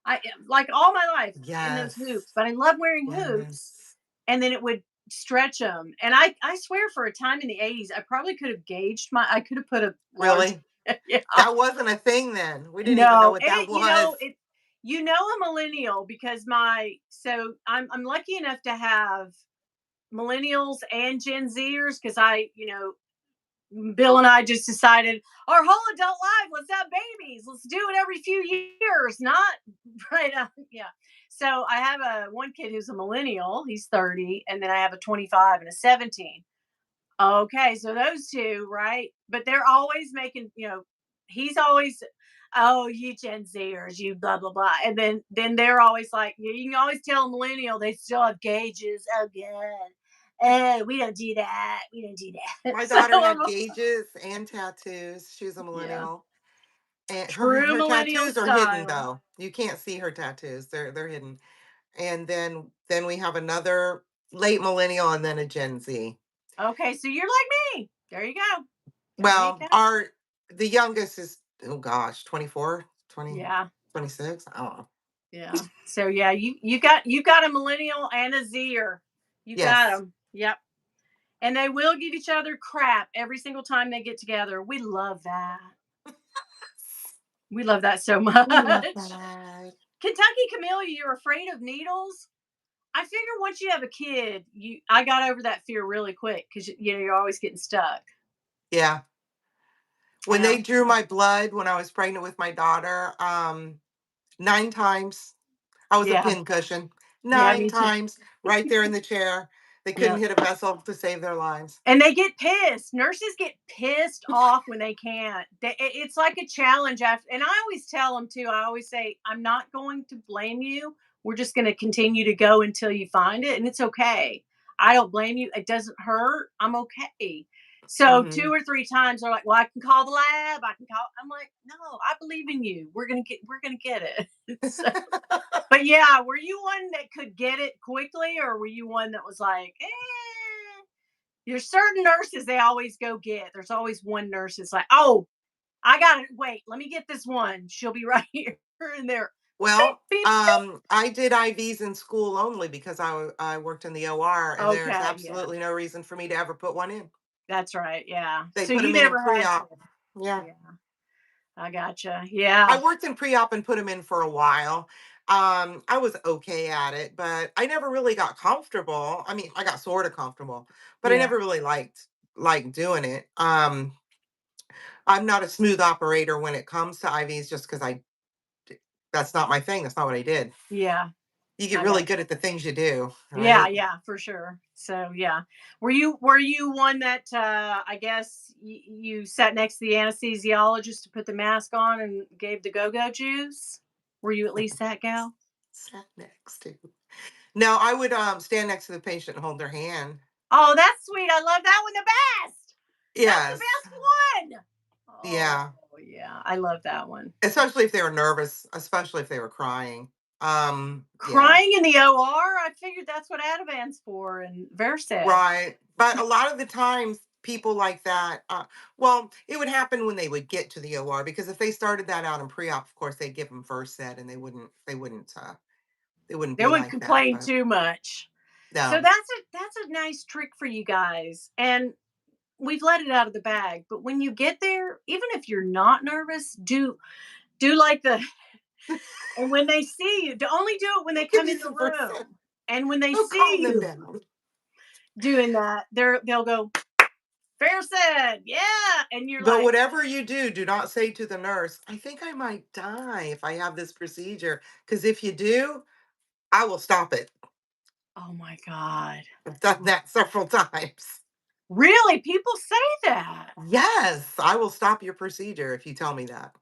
I like all my life in those Yes. hoops, but I love wearing hoops Yes. and then it would stretch them. And I swear for a time in the 80s, I probably could have gauged I could have put a large, Really? yeah. That wasn't a thing then. We didn't even know No, what and that it, was. a millennial because I'm lucky enough to have millennials and Gen Zers because Bill and I just decided our whole adult life, let's have babies. Let's do it every few years, not right. Yeah. So I have one kid who's a millennial. He's 30, and then I have a 25 and a 17. Okay, so those two, right? But they're always making, he's always, oh, you Gen Zers, you blah blah blah, and then they're always like, you can always tell a millennial they still have gauges. Oh, good. We don't do that. We don't do that. My So daughter had gauges and tattoos. She's a yeah, millennial. And true her millennial tattoos are hidden style. though. You can't see her tattoos. They're hidden. And then we have another late millennial and then a Gen Z. Okay, so you're like me. There you go. There you Well, go. our the youngest is oh gosh, 24, 20, Yeah, 26. I don't know. yeah. So yeah, you got a millennial and a Zer. You got Yes. them. Yep. And they will give each other crap every single time they get together. We love that. We love that so much. We love that. Kentucky Camellia, you're afraid of needles? I figure once you have a kid, I got over that fear really quick because you're always getting stuck. Yeah. When Yeah. they drew my blood when I was pregnant with my daughter, 9 times I was a Yeah. pincushion. Yeah, 9 me too. times right there in the chair. They couldn't Yep. hit a vessel to save their lives. And they get pissed. Nurses get pissed off when they can't. It's like a challenge after, and I always tell them too. I always say, I'm not going to blame you. We're just going to continue to go until you find it, and it's okay. I don't blame you. It doesn't hurt. I'm okay. So Hmm. 2 or 3 times they're like, "Well, I can call the lab. I can call." I'm like, "No, I believe in you. We're gonna get it." So, but yeah, were you one that could get it quickly, or were you one that was like, there's certain nurses they always go get. There's always one nurse that's like, "Oh, I gotta wait. Let me get this one. She'll be right here." And there. Beep, Well, beep. I did IVs in school only because I worked in the OR, and there's Okay, yeah, absolutely no reason for me to ever put one in. that's right. Yeah. They So put you them in never had to. pre-op. Yeah. Yeah, I gotcha. Yeah, I worked in pre-op and put them in for a while. I was okay at it, but I never really got comfortable. I mean, I got sort of comfortable, but I yeah. never really liked doing it. I'm not a smooth operator when it comes to IVs just because that's not my thing. That's not what I did. Yeah, You get I really got. good at the things you do, Yeah, right? yeah, for sure. So yeah, were you one that I guess you sat next to the anesthesiologist to put the mask on and gave the go-go juice? Were you at least that gal? Sat next to. No, I would stand next to the patient and hold their hand. Oh, that's sweet. I love that one the best. That's the Yes. best one. Oh, Yeah. yeah. I love that one. Especially if they were nervous, especially if they were crying. Yeah. Crying in the OR? I figured that's what Ativan's for and Versed. Right. But a lot of the times people like that, well, it would happen when they would get to the OR because if they started that out in pre-op, of course they'd give them first set and they wouldn't They be wouldn't like that. complain But too much. So no. that's a nice trick for you guys. And we've let it out of the bag, but when you get there, even if you're not nervous, do like the and when they see you, only do it when they I'll give come you in the some first set. room. And when they I'll see calm them you down. doing that, they'll go, "Fair said, yeah," and you're But like, whatever you do not say to the nurse, I think I might die if I have this procedure. Because if you do, I will stop it. "Oh my god." I've done that several times. Really? People say that? Yes, I will stop your procedure if you tell me that.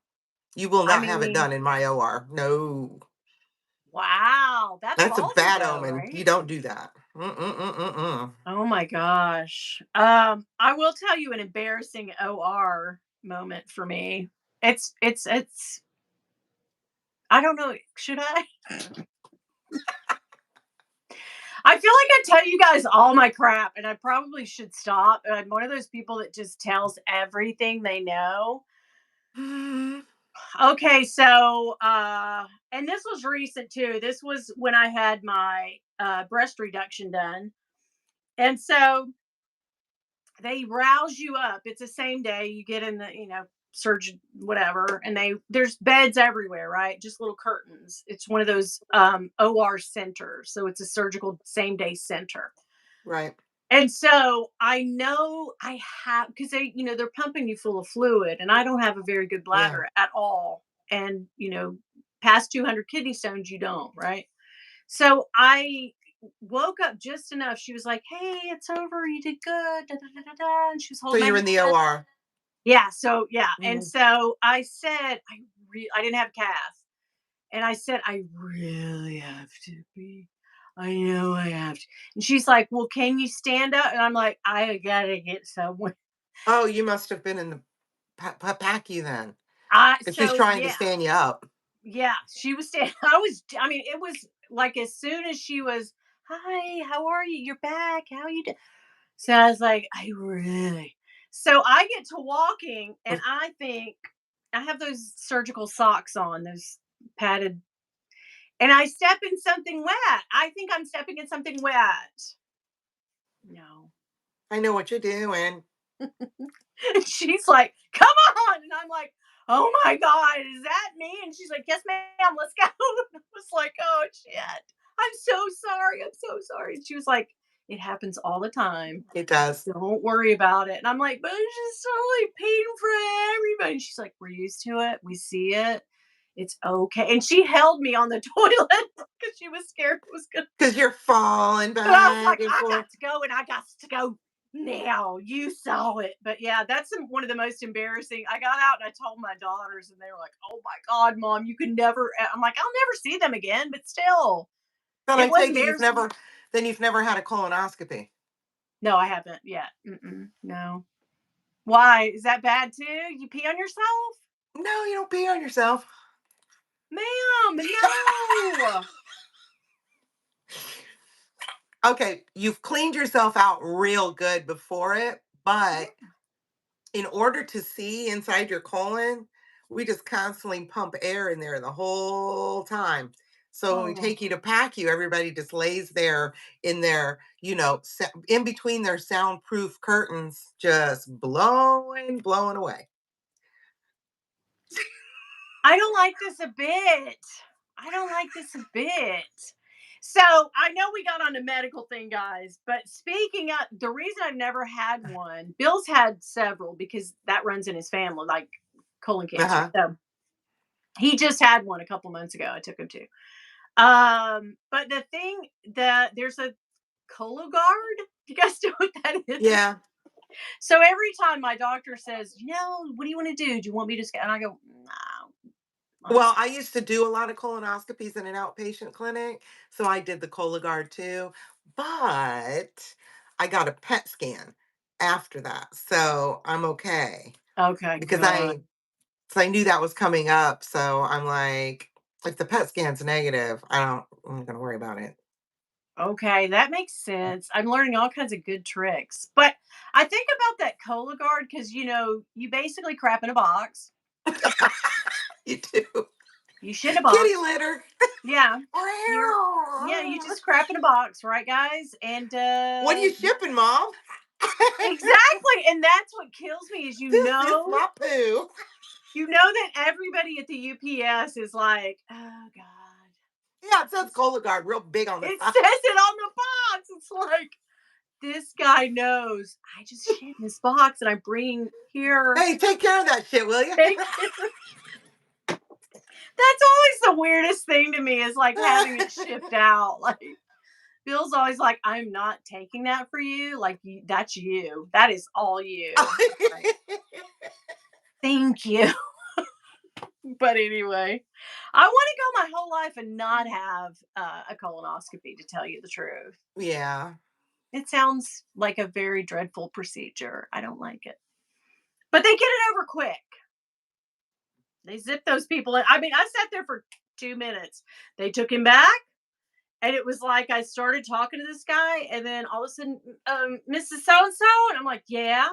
You will I not have it mean, done in my OR. No. wow, that's That's a ballsy bad though, omen. You right? don't do that. Mm-mm-mm-mm-mm. Oh my gosh. I will tell you an embarrassing OR moment for me. It's I don't know, should I? I feel like I tell you guys all my crap and I probably should stop. I'm one of those people that just tells everything they know. Mm. Okay, so and this was recent too. This was when I had my breast reduction done. And so they rouse you up. It's the same day you get in the, surgeon whatever, and there's beds everywhere, right? Just little curtains. It's one of those OR centers. So it's a surgical same day center. Right. And so I know I have because they're pumping you full of fluid, and I don't have a very good Yeah. bladder at all. And past 200 kidney stones, you don't, right? So I woke up just enough. She was like, "Hey, it's over. You did good." Da, da, da, da, da. And she was So holding my you're in the hand. OR. Yeah. So yeah. And Mhm. so I said, I didn't have a cast, and I said, "I really have to be. I know I have to." And she's like, "Well, can you stand up?" And I'm like, "I gotta get somewhere." Oh, you must have been in the packy then. I If she's so trying to yeah, stand you up. yeah. She was standing. I mean, it was like as soon as she was, "Hi, how are you? You're back. How you doing?" So I was like, I really. So I get to walking, and I think I have those surgical socks on, those padded, and I step in something wet. I think I'm stepping in something wet. No. I know what you're doing. And she's like, "Come on." And I'm like, "Oh my God, is that me?" And she's like, "Yes, ma'am, let's go." And I was like, "Oh, shit. I'm so sorry. I'm so sorry." And she was like, "It happens all the time. It does. Don't worry about it." And I'm like, "But it's just totally pain for everybody." And she's like, "We're used to it. We see it. It's okay. And she held me on the toilet because she was scared it was gonna. Because you're falling But I was like, back and I forth. got to go and I got to go now. You saw it. But yeah, that's one of the most embarrassing. I got out and I told my daughters, and they were like, oh my God, mom, you could never. I'm like, I'll never see them again. But still, But it I was take it embarrassing. you've never had a colonoscopy. No, I haven't yet. No. Why? Is that bad too? You pee on yourself? No, you don't pee on yourself. Ma'am, no. Okay, you've cleaned yourself out real good before it, but in order to see inside your colon, we just constantly pump air in there the whole time. So when we Oh, take you to pack you, everybody just lays there in their, in between their soundproof curtains, just blowing away. I don't like this a bit. I don't like this a bit. So I know we got on the medical thing, guys, but speaking of the reason I've never had one, Bill's had several because that runs in his family, like colon cancer. Uh-huh. So he just had one a couple months ago. I took him to. But the thing that there's a Cologuard. You guys know what that is? Yeah. So every time my doctor says, what do you want to do? Do you want me to scan? And I go, no. Well, I used to do a lot of colonoscopies in an outpatient clinic, so I did the Cologuard too, but I got a PET scan after that, so I'm okay Okay, because good. I knew that was coming up, so I'm like, if the PET scan's negative, I'm not gonna worry about it. Okay, that makes sense. I'm learning all kinds of good tricks. But I think about that Cologuard because you basically crap in a box. You do. You shit in a Kitty box. litter. Yeah. You're yeah, you just crap in a box, right, guys? And What are you shipping, Mom? exactly. And that's what kills me is This is my poo. that everybody at the UPS is like, oh God. Yeah, it says It's, Cologuard real big on the it side. says it on the box. It's like this guy knows I just shit in this box and I bring here. Hey, take care of that shit, will you? Take it. That's always the weirdest thing to me is like having it shipped out. Like Bill's always like, I'm not taking that for you. Like that's you. That is all you. Like, thank you. But anyway, I want to go my whole life and not have a colonoscopy. To tell you the truth, Yeah. it sounds like a very dreadful procedure. I don't like it, but they get it over quick. They zip those people in. I mean, I sat there for 2 minutes. They took him back. And it was like I started talking to this guy, and then all of a sudden, Mrs. So and so, and I'm like, yeah,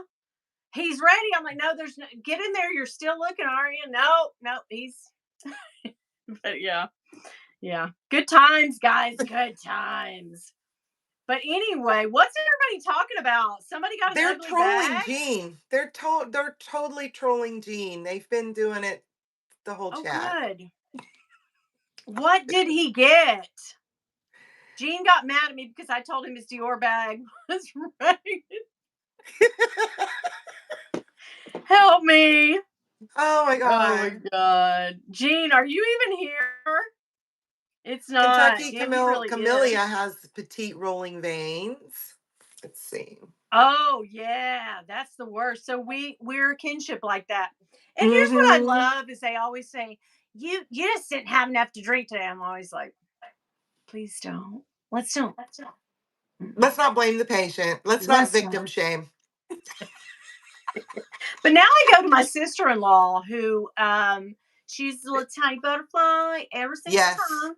he's ready. I'm like, no, there's no, get in there. You're still looking, are you? No, no, he's. But yeah, yeah, good times, guys, good times. But anyway, what's everybody talking about? Somebody got an They're ugly trolling bag. Gene. They're totally trolling Gene. They've been doing it the whole Oh, chat. good. What did he get? Gene got mad at me because I told him his Dior bag was right. Help me. Oh my Oh my god. God. Gene, are you even here? It's not. Kentucky Damn, he really is. Camellia has petite rolling veins. Let's see. Oh yeah, that's the worst. So we're kinship like that. And here's what I Mm-hmm. love is they always say, you just didn't have enough to drink today. I'm always like, please don't. Let's don't. Mm-mm. Let's not blame the patient. Let's not Let's not. victim shame. But now I go to my sister-in-law who she's a little tiny butterfly every single Yes. time.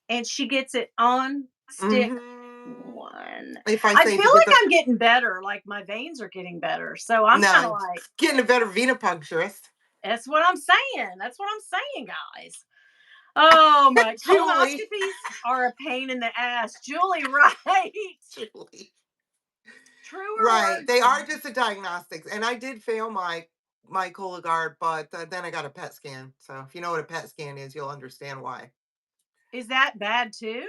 And she gets it on stick Mm-hmm. one. If I I say if feel you put like the I'm getting better, like my veins are getting better. So I'm kind of no, like, getting a better venipuncturist. that's what I'm saying. That's what I'm saying, guys. Oh my Julie. colonoscopies are a pain in the ass. Julie, right? Julie. Truer Right. words They from are just a diagnostics. And I did fail my Cologuard, but then I got a PET scan. So if you know what a PET scan is, you'll understand why. is that bad too?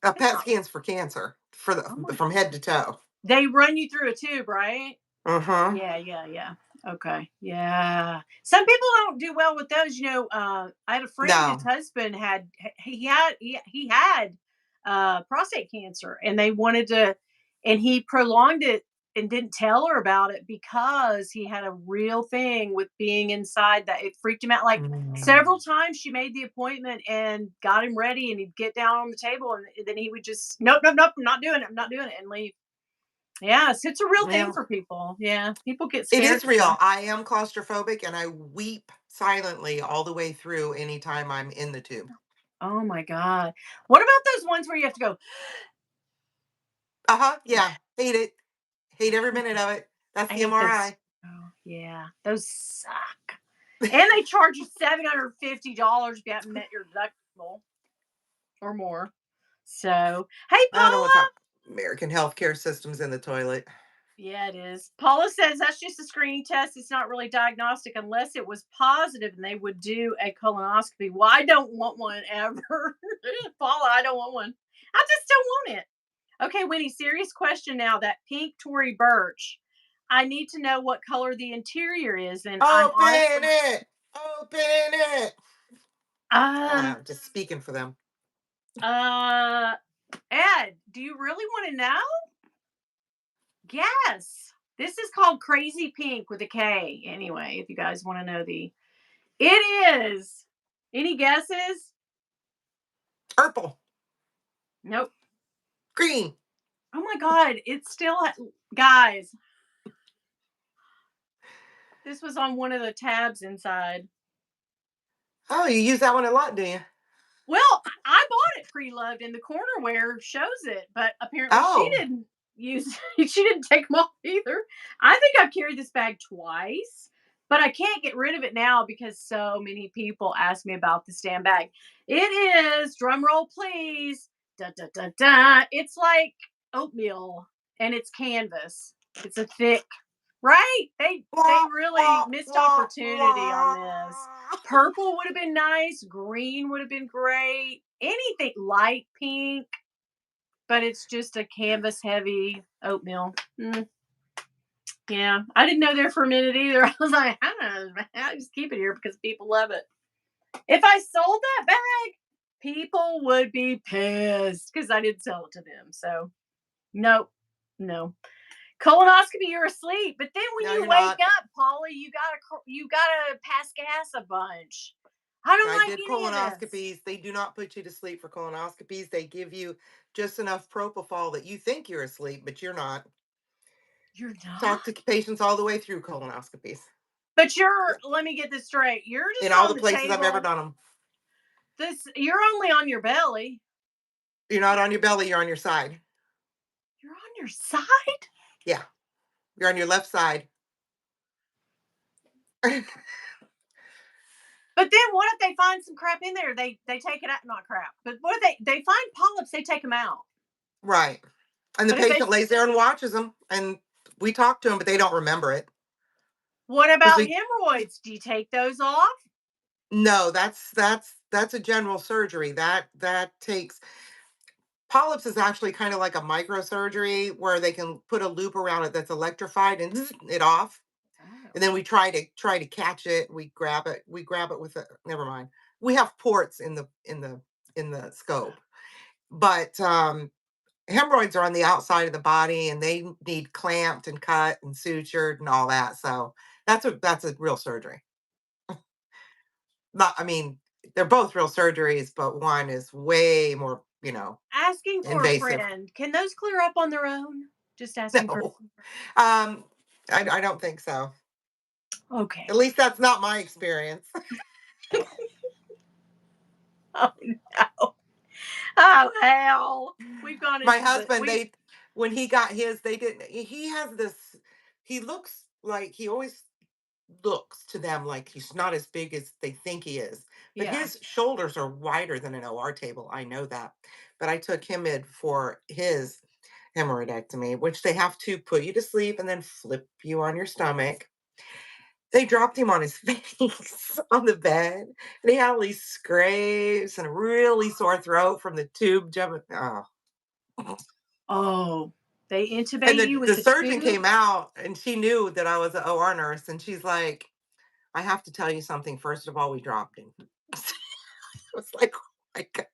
A It's PET not. scan's for cancer, for Oh the my, from head to toe. they run you through a tube, right? Uh-huh. Yeah, yeah, yeah. Okay. Yeah. Some people don't do well with those. I had a friend, his No. husband he had prostate cancer, and they wanted to, and he prolonged it and didn't tell her about it because he had a real thing with being inside that it freaked him out. Like Mm. several times she made the appointment and got him ready, and he'd get down on the table, and then he would just, nope, nope, nope, I'm not doing it. I'm not doing it, and leave. Yes, it's a real thing Yeah. for people. Yeah. People get It scared is of stuff. real. I am claustrophobic and I weep silently all the way through anytime I'm in the tube. Oh my god. What about those ones where you have to go, Uh-huh. Yeah. Hate it. Hate I every hate minute those. of it. That's I the hate those. MRI. Oh, yeah. Those suck. And they charge you $750 if you haven't met your deductible or more. So, hey, I don't want Paula. to talk American healthcare systems in the toilet. Yeah, it is. Paula says that's just a screening test. It's not really diagnostic unless it was positive and they would do a colonoscopy. Well, I don't want one ever. Paula, I don't want one. I just don't want it. Okay, Winnie, serious question now. That pink Tory Burch, I need to know what color the interior is. And I'm Open honestly, it. Open it. uh, I'm just speaking for them. uh, Ed, do you really want to know? Yes. This is called Crazy Pink with a K. Anyway, if you guys want to know it is. Any guesses? Purple. Nope. Green. Oh my God. It's still, guys, this was on one of the tabs inside. Oh, you use that one a lot, do you? Well, I bought it pre-loved and the corner wear shows it, but apparently she Oh, didn't use she didn't take them off either. I think I've carried this bag twice, but I can't get rid of it now because so many people ask me about the stand bag. It is, drum roll please. Da da da da. It's like oatmeal and it's canvas. It's a thick, right? They wah, really wah, missed wah, opportunity on wah. this. Purple would have been nice. Green would have been great. Anything light pink, but it's just a canvas heavy oatmeal. Yeah, I didn't know there for a minute either. I was like, I don't know. I just keep it here because people love it. If I sold that bag, people would be pissed because I didn't sell it to them. So, nope, no colonoscopy. You're asleep, but then when No, you you're wake not. up, Paula, you gotta pass gas a bunch. I don't I like did any of this. colonoscopies. They do not put you to sleep for colonoscopies. They give you just enough propofol that you think you're asleep, but you're not. You're not? Talk to patients all the way through colonoscopies. But you're Yep. let me get this straight. You're In just all on the the places I've ever table. done them. You're only on your belly. You're not on your belly, you're on your side. You're on your side? Yeah, you're on your left side. But then what if they find some crap in there? They take it out, not crap. But what if they find polyps, they take them out. Right. And the But if they patient lays there and watches them, and we talk to them, but they don't remember it. what Because about we, hemorrhoids? Do you take those off? no, that's a general surgery. That takes polyps is actually kind of like a microsurgery where they can put a loop around it that's electrified and it off. And Oh. then we try to catch it. We grab it. We grab it with a never mind. We have ports in the scope. But hemorrhoids are on the outside of the body and they need clamped and cut and sutured and all that. So that's a real surgery. Not I mean, they're both real surgeries, but one is way more, Asking for a invasive. friend. Can those clear up on their own? Just asking for No. Um, I don't think so. okay. At least that's not my experience. Oh no. Oh hell. We've gone My into the husband, we when he got his, they didn't. He has this. He looks like he always looks to them like he's not as big as they think he is. But yeah. his shoulders are wider than an OR table. I know that. But I took him in for his hemorrhoidectomy, which they have to put you to sleep and then flip you on your stomach. They dropped him on his face on the bed, and he had all these scrapes and a really sore throat from the tube jumping. Oh, Oh. They And intubate you the with the surgeon came tube. out and she knew that I was an OR nurse, and she's like, "I have to tell you something. First of all, we dropped him." I was like, "Oh my god."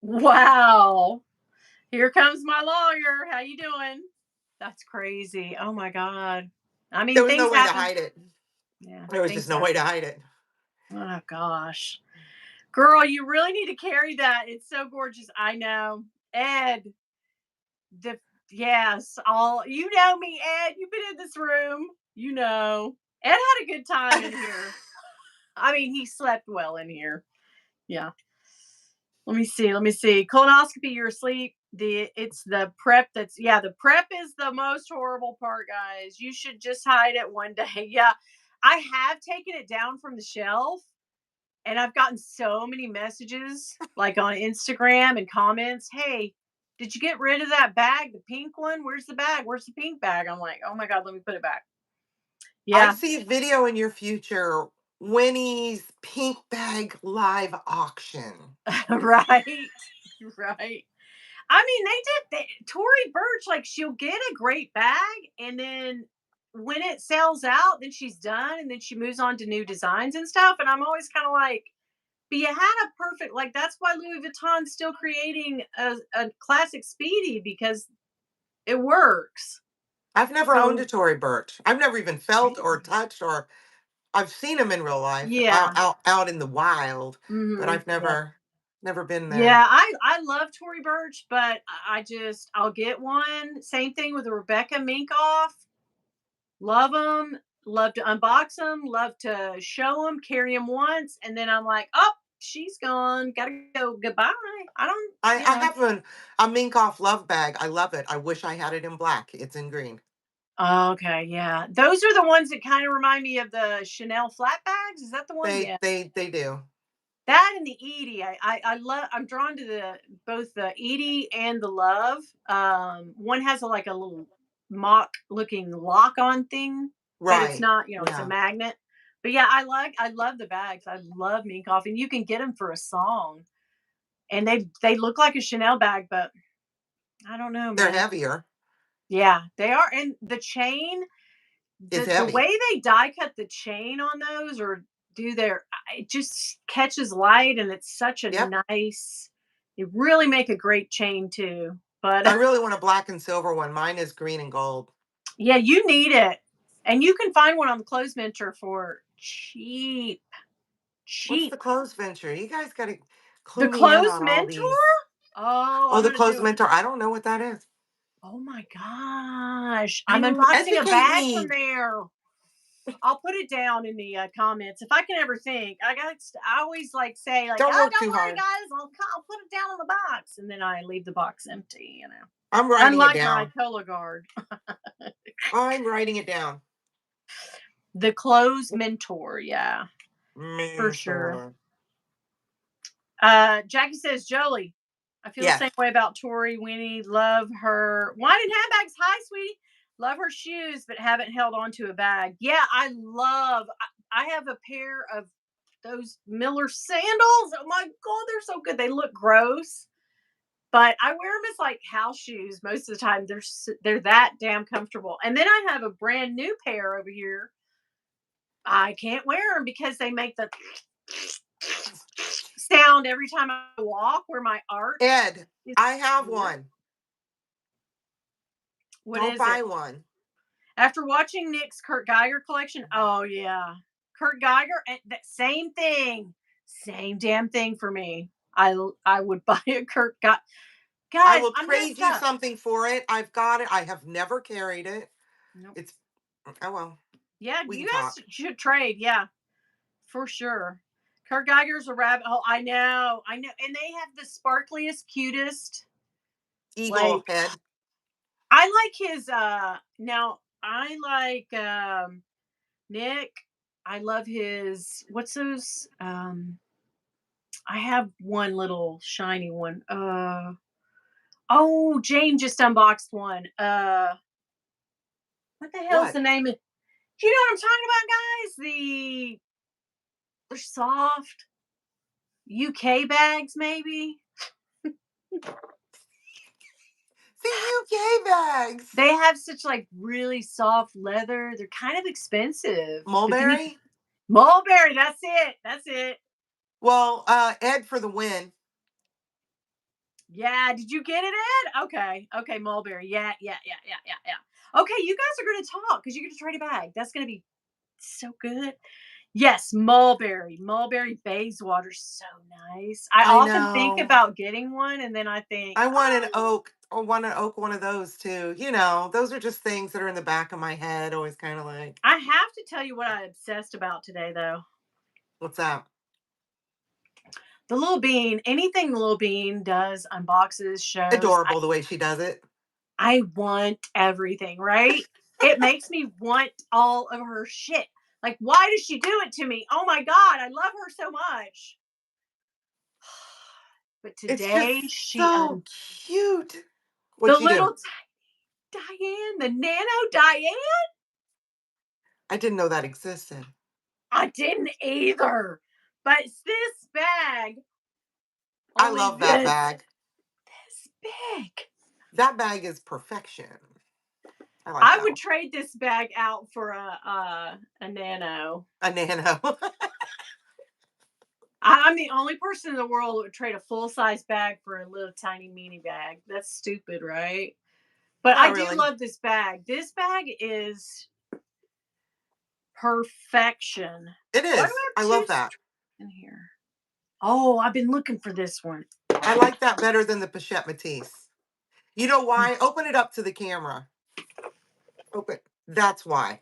Wow. Here comes my lawyer. How you doing? That's crazy. Oh my god. I There mean, was things no way to happen. hide it. Yeah, There was just things no way to happen. hide it. Oh gosh. Girl, you really need to carry that. It's so gorgeous. I know. Ed, the yes, all you know me, Ed. You've been in this room. You know. Ed had a good time in here. I mean, he slept well in here. Yeah. Let me see. Let me see. Colonoscopy, you're asleep. It's the prep that's yeah, the prep is the most horrible part, guys. You should just hide it one day. Yeah. I have taken it down from the shelf and I've gotten so many messages like on Instagram and comments. Hey, did you get rid of that bag? The pink one? Where's the bag? Where's the pink bag? I'm like, oh my God, let me put it back. I Yeah. see a video in your future, Winnie's pink bag live auction. Right. Right. I mean, Tory Burch, like, she'll get a great bag, and then when it sells out, then she's done, and then she moves on to new designs and stuff. And I'm always kind of like, but you had a perfect, like, that's why Louis Vuitton's still creating a classic Speedy because it works. I've never owned a So, Tory Burch. I've never even felt or really? touched, or I've seen them in real life Yeah. out in the wild, but I've Yeah. never been there. Yeah, I love Tory Burch, but I'll get one. Same thing with Rebecca Minkoff. Love them, love to unbox them, love to show them, carry them once, and then I'm like, "Oh, she's gone. Gotta go. Goodbye." I don't, I have a Minkoff love bag. I love it. I wish I had it in black. It's in green. Okay, yeah. Those are the ones that kind of remind me of the Chanel flat bags. Is that the one? Yeah. They do. That and the Edie. I love I'm drawn to the both the Edie and the Love. One has like a little mock looking lock on thing, but it's Right. not, it's a Yeah. magnet. But yeah, I love the bags. I love Mean Coffee. And you can get them for a song. And they look like a Chanel bag, but I don't know, They're man. heavier. Yeah, they are. And the chain, It's the heavy. way they die cut the chain on those or do their it just catches light and it's such a Yep. nice it really make a great chain too. But I really want a black and silver one. Mine is green and gold. yeah, you need it. And you can find one on the clothes mentor for cheap. What's the Cheap. clothes venture? You guys got to The clue me in clothes on all mentor? these. Oh, Oh, I'm the gonna clothes do it. mentor. I don't know what that is. Oh my gosh. I I'm know. unboxing a Educate bag from me. there. I'll put it down in the comments if I can ever think. I always like say like, Don't oh, work don't too worry, hard. guys. I'll put it down in the box, and then I leave the box empty. I'm writing it Unlike my down. color guard, I'm writing it down. the clothes mentor. Yeah, for sure. Mentor. Jackie says Jolie. I feel the Yes. same way about Tori Winnie. Love her wine and handbags. Hi, sweetie. Love her shoes, but haven't held on to a bag. Yeah, I love. I have a pair of those Miller sandals. Oh my god, they're so good. They look gross, but I wear them as like house shoes most of the time. They're that damn comfortable. And then I have a brand new pair over here. I can't wear them because they make the sound every time I walk where my arch Ed, is. I have Yeah. one. What Don't is it? buy one. After watching Nick's Kurt Geiger collection, oh yeah, Kurt Geiger, and that same thing, same damn thing for me. I would buy a Kurt Geiger. I Guys, will I'm trade messed you up. something for it. I've got it. I have never carried it. Nope. It's oh well. Yeah, We you can guys talk. should trade. Yeah, for sure. Kurt Geiger's a rabbit hole. I know, and they have the sparkliest, cutest. Eagle Like head. I like his. Now I like Nick. I love his. What's those? I have one little shiny one. Oh, Jane just unboxed one. What the hell's What? the name of? Do you know what I'm talking about, guys? They're soft UK bags, maybe. The UK bags. They have such like really soft leather. They're kind of expensive, but then you Mulberry? mulberry. That's it. That's it. Well, Ed for the win. Yeah. Did you get it, Ed? Okay. Okay. Mulberry. Yeah. Yeah. Yeah. Yeah. Yeah. Yeah. Okay. You guys are going to talk because you're going to trade a bag. That's going to be so good. Yes, mulberry. Mulberry Bayswater, so nice. I I often think know. about getting one, and then I think, I want an oh, oak or want an oak one of those too. Those are just things that are in the back of my head, always kind of like, I have to tell you what I obsessed about today, though. what's that? The little bean, anything the little bean does, unboxes, shows, Adorable the way she does it. I want everything, right? It makes me want all of her shit. Like, why does she do it to me? Oh my God, I love her so much. But It's just today she so cute. the What'd she do? little Diane, the nano Diane. I didn't know that existed. I didn't either. But this bag, I only love that bag. this big. That bag is perfection. I like I that would one. trade this bag out for a nano. A nano. I'm the only person in the world that would trade a full size bag for a little tiny mini bag. That's stupid, right? But I Not do really. love this bag. This bag is perfection. It Why do is. I have I two love that. straps in here? Oh, I've been looking for this one. I like that better than the Pochette Matisse. You know why? Open it up to the camera. Open. That's why.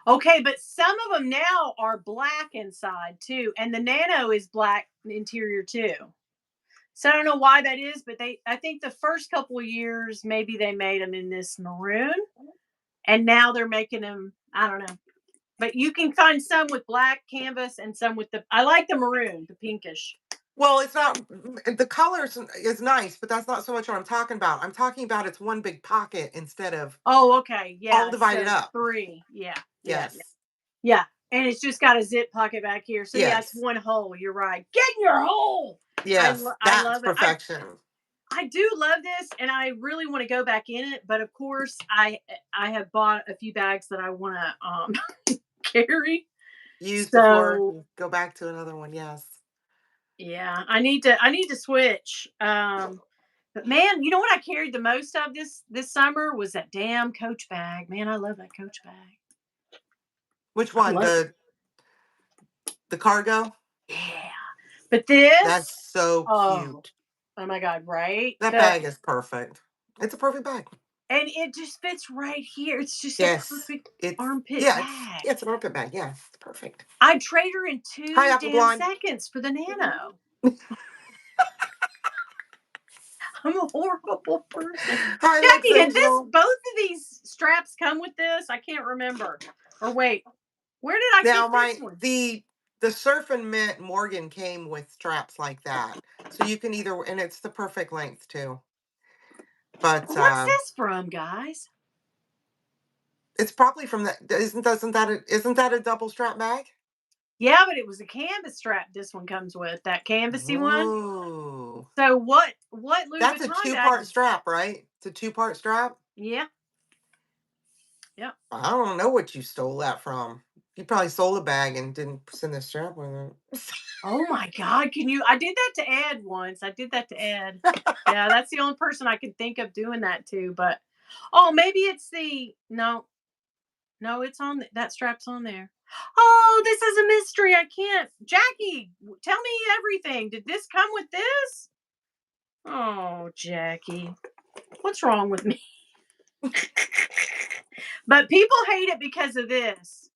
Okay, but some of them now are black inside too, and the Nano is black interior too. So I don't know why that is, but I think the first couple of years maybe they made them in this maroon, and now they're making them. I don't know, but you can find some with black canvas and some with the. I like the maroon, the pinkish. Well, it's not the colors is nice, but that's not so much what I'm talking about. I'm talking about it's one big pocket instead of Oh, okay, all yeah, instead divided of up. three, yeah, yeah, yeah, Yes. yeah, and it's just got a zip pocket back here. So yeah, it's Yes. one hole. You're right. Get in your hole. Yes. I That's love it. perfection. I do love this, and I really want to go back in it. But of course, I have bought a few bags that I want to carry. Used before, So go back to another one. Yes. yeah, I need to switch. But man, you know what I carried the most of this summer was that damn Coach bag. Man, I love that Coach bag. Which I one? love it. The cargo? Yeah. But That's this, so oh, cute. oh my God, right? That bag is perfect. It's a perfect bag. And it just fits right here. It's just a Yes. perfect It's armpit yeah, it's bag. yeah, it's an carpet bag. Yeah, it's perfect. I'd trade her in Hi, 2 Apple damn Blonde. seconds for the Nano. I'm a horrible person. Hi, Lex Jackie, did this Angel. both of these straps come with this? I can't remember. Or wait, where did I get Now this my one? the Surf and Mint Morgan came with straps like that. So you can either and it's the perfect length too. But What's this from, guys? it's probably from that isn't that a double strap bag? Yeah, but it was a canvas strap this one comes with, that canvasy one. Oh. So what Louis That's a Vuitton bag two-part did strap, right? It's a two-part strap. yeah, yeah. I don't know what you stole that from. You probably stole a bag and didn't send the strap with it. Oh my God, can you I did that to Ed once. I did that to Ed. Yeah, that's the only person I can think of doing that to, but oh, maybe it's the no, no, it's on that strap's on there. Oh, this is a mystery. I can't. Jackie, tell me everything. Did this come with this? Oh, Jackie, what's wrong with me? But people hate it because of this.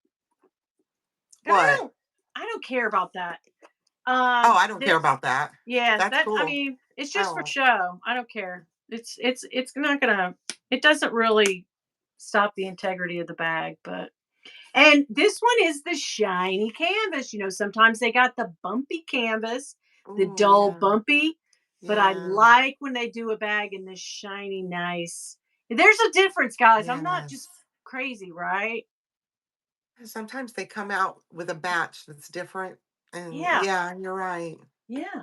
And What? I don't care about that. Oh, I don't care This about that. yeah, That's that I cool. mean, it's I just for don't. show. I don't care. It's not gonna it doesn't really stop the integrity of the bag, but and this one is the shiny canvas. You know, sometimes they got the bumpy canvas, the Oh dull yeah, bumpy, but I yeah, like when they do a bag in this shiny, nice. There's a difference, guys. I'm not just yes. crazy, right? Sometimes they come out with a batch that's different, and Yeah, yeah, you're right. yeah.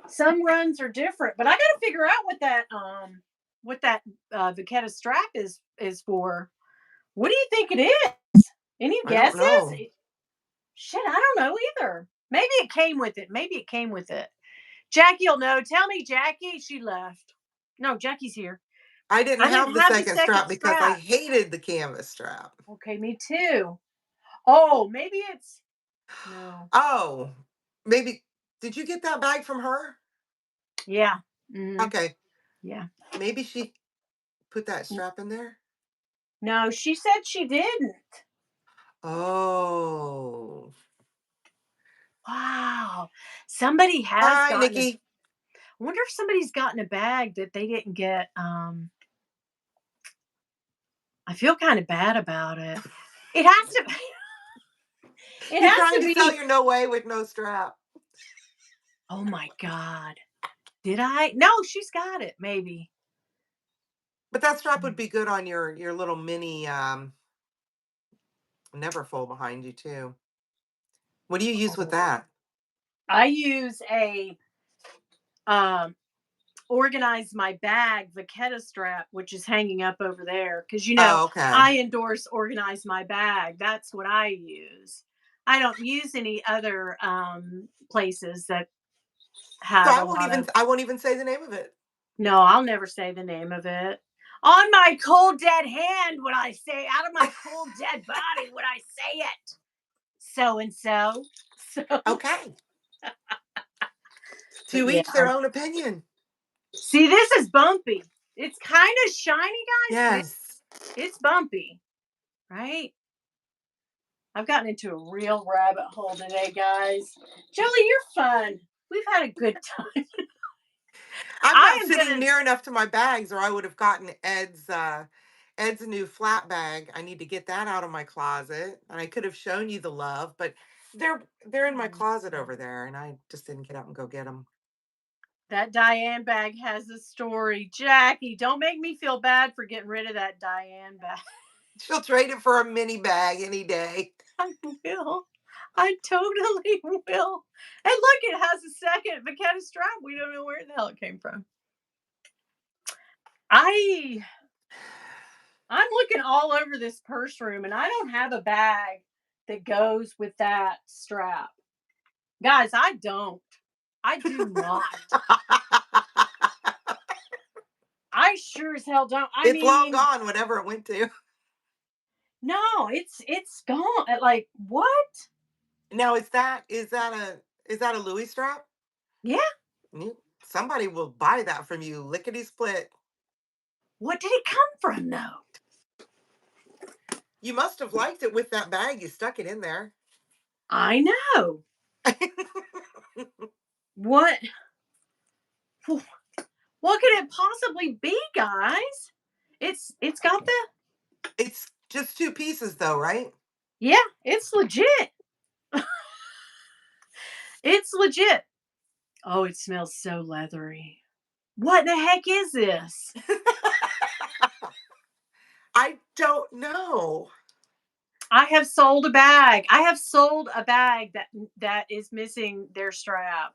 Some runs are different, but I got to figure out what that. what that Vachetta strap is for. What do you think it is? Any I don't guesses? know. Shit, I don't know either. Maybe it came with it. Maybe it came with it. Jackie'll know. Tell me, Jackie. She left. No, Jackie's here. I didn't I have didn't the have the second second strap because I strap. hated the canvas strap. Okay, me too. Oh, maybe it's no. Oh, maybe did you get that bag from her? Yeah. Hmm. Okay, Yeah. maybe she put that strap in there. No, she said she didn't. Oh. Wow. Somebody has Hi, gotten a Nikki. I wonder if somebody's gotten a bag that they didn't get. I feel kind of bad about it. It has to it You're has trying to to sell be. your no way with no strap. Oh my god. Did I? No, she's got it maybe. But that strap would be good on your little mini Neverfull behind you too. What do you use with Oh. that? I use a um organize my bag vachetta strap, which is hanging up over there. Because Oh, okay. I endorse organize my bag. That's what I use. I don't use any other places that So have a lot of. I won't even say the name of it. No, I'll never say the name of it. On my cold dead hand would I say, out of my cold dead body would I say it. So and so. So Okay. but To yeah. each their own opinion. See, this is bumpy. It's kind of shiny, guys, but Yes. it's bumpy, right? I've gotten into a real rabbit hole today, guys. Jolie, you're fun. We've had a good time. I'm I not am sitting gonna near enough to my bags or I would have gotten Ed's new flat bag. I need to get that out of my closet. And I could have shown you the love, but they're in my closet over there and I just didn't get up and go get them. that Diane bag has a story. Jackie, don't make me feel bad for getting rid of that Diane bag. She'll trade it for a mini bag any day. I will. I totally will. And look, it has a second Vachetta strap. We don't know where the hell it came from. I I'm looking all over this purse room and I don't have a bag that goes with that strap. Guys, I don't. I do not. I sure as hell don't. I It's long mean, gone, whatever it went to. no, it's gone. Like what? Now is that a Louis strap? Yeah. Somebody will buy that from you, lickety split. What did it come from though? You must have liked it with that bag. You stuck it in there. I know. What what could it possibly be, guys? It's got the It's just two pieces though, right? yeah, it's legit. It's legit. Oh, it smells so leathery. What the heck is this? I don't know. I have sold a bag. I have sold a bag that is missing their strap.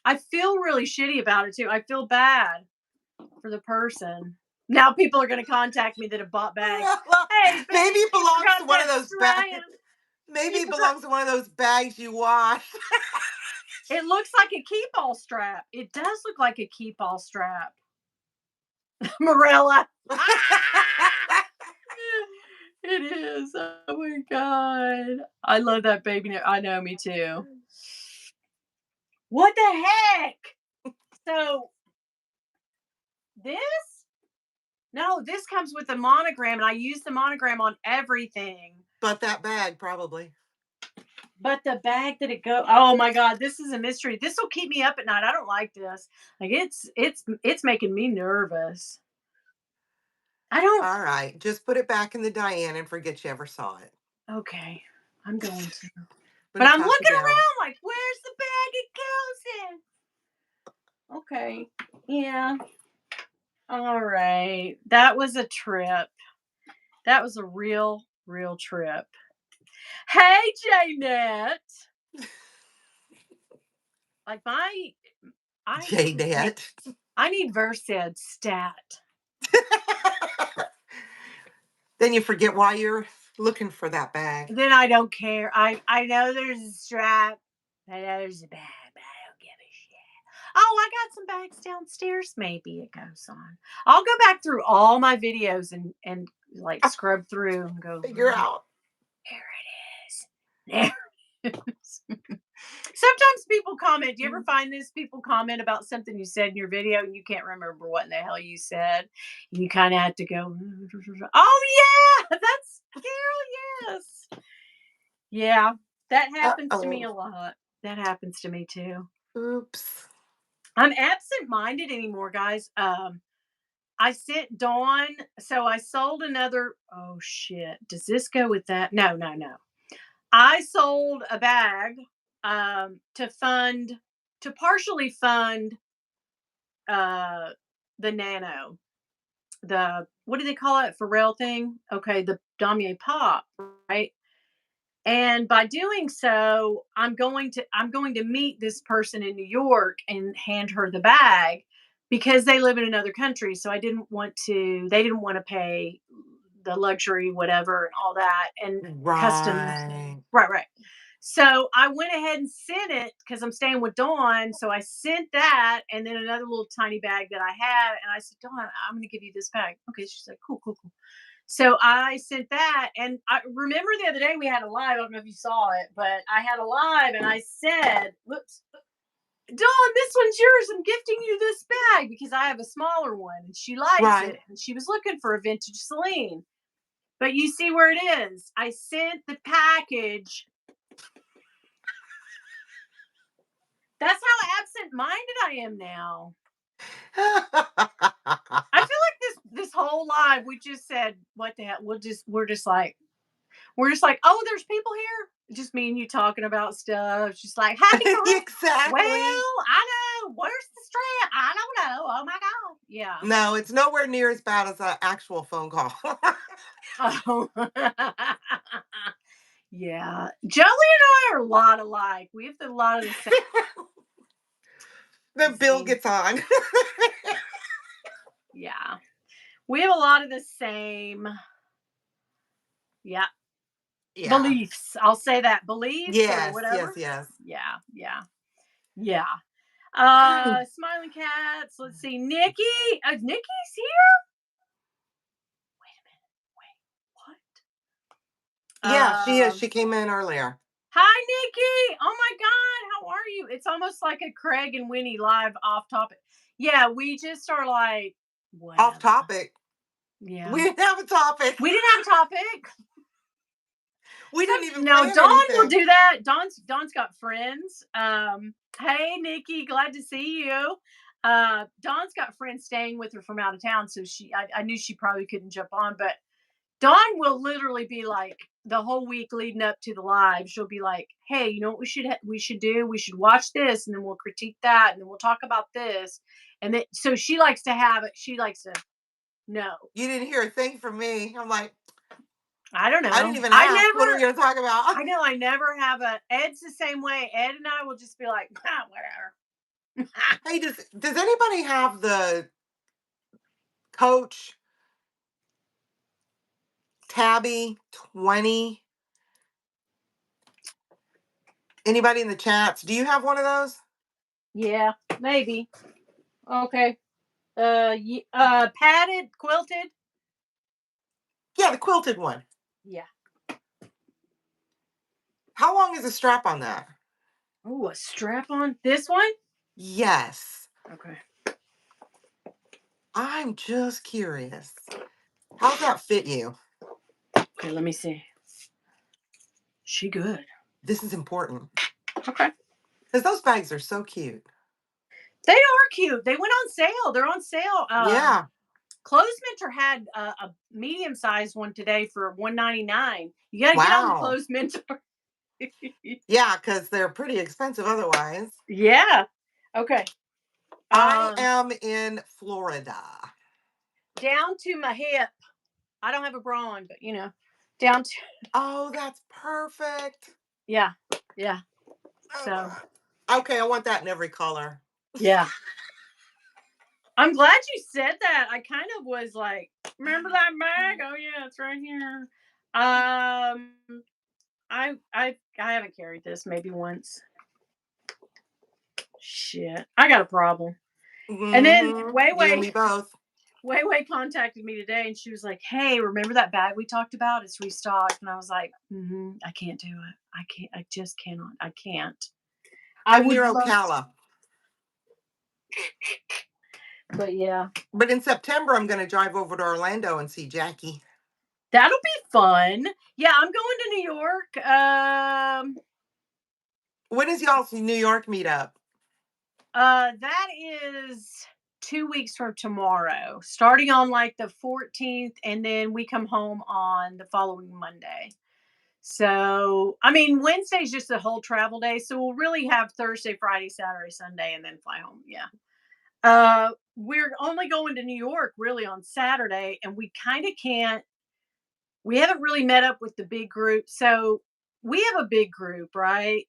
I feel really shitty about it too. I feel bad for the person. Now people are going to contact me that have bought bags. Well, Hey, maybe bitch, it you belongs forgot to one of that those bags. strap. Maybe You it forgot. belongs to one of those bags you wash. It looks like a keep all strap. It does look like a keep all strap. Morella. It is. Oh my god. I love that baby. I know, me too. What the heck? So this? No, this comes with a monogram, and I use the monogram on everything. But that bag, probably. But the bag that it go oh my god, this is a mystery. This will keep me up at night. I don't like this. Like it's making me nervous. I don't All right. Just put it back in the Diane and forget you ever saw it. okay. I'm going to. I'm But going to I'm toss it looking down. around like, where's the bag it goes in? Okay. Yeah. All right. That was a trip. That was a real trip. Hey, Janet. Like my I Jay need Dad. I need Versed stat. Then you forget why you're looking for that bag. Then I don't care. I know there's a strap. I know there's a bag, but I don't give a shit. Oh, I got some bags downstairs. Maybe it goes on. I'll go back through all my videos and like scrub through and go. Figure out. There it is. There it is. Sometimes people comment. Do you ever find this? People comment about something you said in your video and you can't remember what in the hell you said. And you kind of have to go, oh, yeah, that's Carol. Yes. Yeah, that happens to me Uh-oh. a lot. That happens to me too. Oops. I'm absent minded anymore, guys. I sent Dawn, so I sold another. Oh, shit. Does this go with that? No, no, no. I sold a bag to partially fund uh, the Nano, the, what do they call it? Pharrell thing? Okay, the Damier Pop, right? And by doing so, I'm going to meet this person in New York and hand her the bag because they live in another country. So they didn't want to pay the luxury, whatever, and all that, and customs. Right. Right, right. So I went ahead and sent it because I'm staying with Dawn. So I sent that and then another little tiny bag that I had. And I said, Dawn, I'm going to give you this bag. Okay. She's like, cool, cool, cool. So I sent that. And I remember the other day we had a live. I don't know if you saw it, but I had a live and I said, whoops, Dawn, this one's yours. I'm gifting you this bag because I have a smaller one and she likes Right. it. And she was looking for a vintage Celine. But you see where it is. I sent the package. That's how absent-minded I am now. I feel like this whole live we just said, what the hell? We're just like, oh, there's people here. Just me and you talking about stuff. Just like, happy Carl. Well, Exactly. I know. Where's the strap? I don't know. Oh my God. Yeah. No, it's nowhere near as bad as an actual phone call. Oh. Yeah. Jolie and I are a lot alike. We have a lot of the same. Then Bill gets on. Yeah. We have a lot of the same. Yeah. Yeah. Beliefs. I'll say that. Beliefs or Yes, yes, whatever. yes. Yeah. Yeah. Yeah. Smiling cats. Let's see. Nikki. Nikki's here. Wait a minute. Wait. Yeah, she What? is. She came in earlier. Hi, Nikki. Oh my God. How are you? It's almost like a Craig and Winnie live off topic. Yeah, we just are like, Off whatever. topic. Yeah. We didn't have a topic. We didn't have a topic. We didn't even No, plan Dawn will anything. do that. Dawn's got friends. Hey Nikki, glad to see you. Dawn's got friends staying with her from out of town, so I knew she probably couldn't jump on, but Dawn will literally be like the whole week leading up to the live. She'll be like, "Hey, you know what we should do? We should watch this, and then we'll critique that, and then we'll talk about this." And then so she likes to have it. She likes to know. You didn't hear a thing from me. I'm like, I don't I didn't know. even ask. What are we going to talk about? I know I never have a. Ed's the same way. Ed and I will just be like, whatever. Hey, does anybody have the Coach Tabby 20? Anybody in the chats? Do you have one of those? Yeah, maybe. Okay. Padded, quilted. Yeah, the quilted one. Yeah. How long is the strap on that? Oh, a strap on this one. Yes. Okay. I'm just curious. How's that fit you? Okay, let me see. She good. This is important Okay. because those bags are so cute. They are cute. They went on sale. They're on sale. Yeah. Clothes Mentor had a medium sized one today for $1.99. You got to get on the Wow. Clothes Mentor. Yeah, because they're pretty expensive otherwise. Yeah. Okay. I am in Florida. Down to my hip. I don't have a bra on, but down to. Oh, that's perfect. Yeah. Yeah. So. Okay, I want that in every color. Yeah. I'm glad you said that. I kind of was like, "Remember that bag? Oh, yeah, it's right here." I haven't carried this maybe once. Shit, I got a problem. And then You and me both. Way contacted me today, and she was like, "Hey, remember that bag we talked about? It's restocked." And I was like, I can't do it. I can't. I just cannot. I can't. I I'm would near love, Ocala. but yeah, But in September, I'm going to drive over to Orlando and see Jackie. that'll be fun. Yeah, I'm going to New York. When is y'all's New York meetup? That is 2 weeks from tomorrow, starting on like the 14th, and then we come home on the following Monday. So, I mean, Wednesday's just a whole travel day. So we'll really have Thursday, Friday, Saturday, Sunday, and then fly home. Yeah. We're only going to New York really on Saturday, and we kind of can't, we haven't really met up with the big group. So we have a big group, right?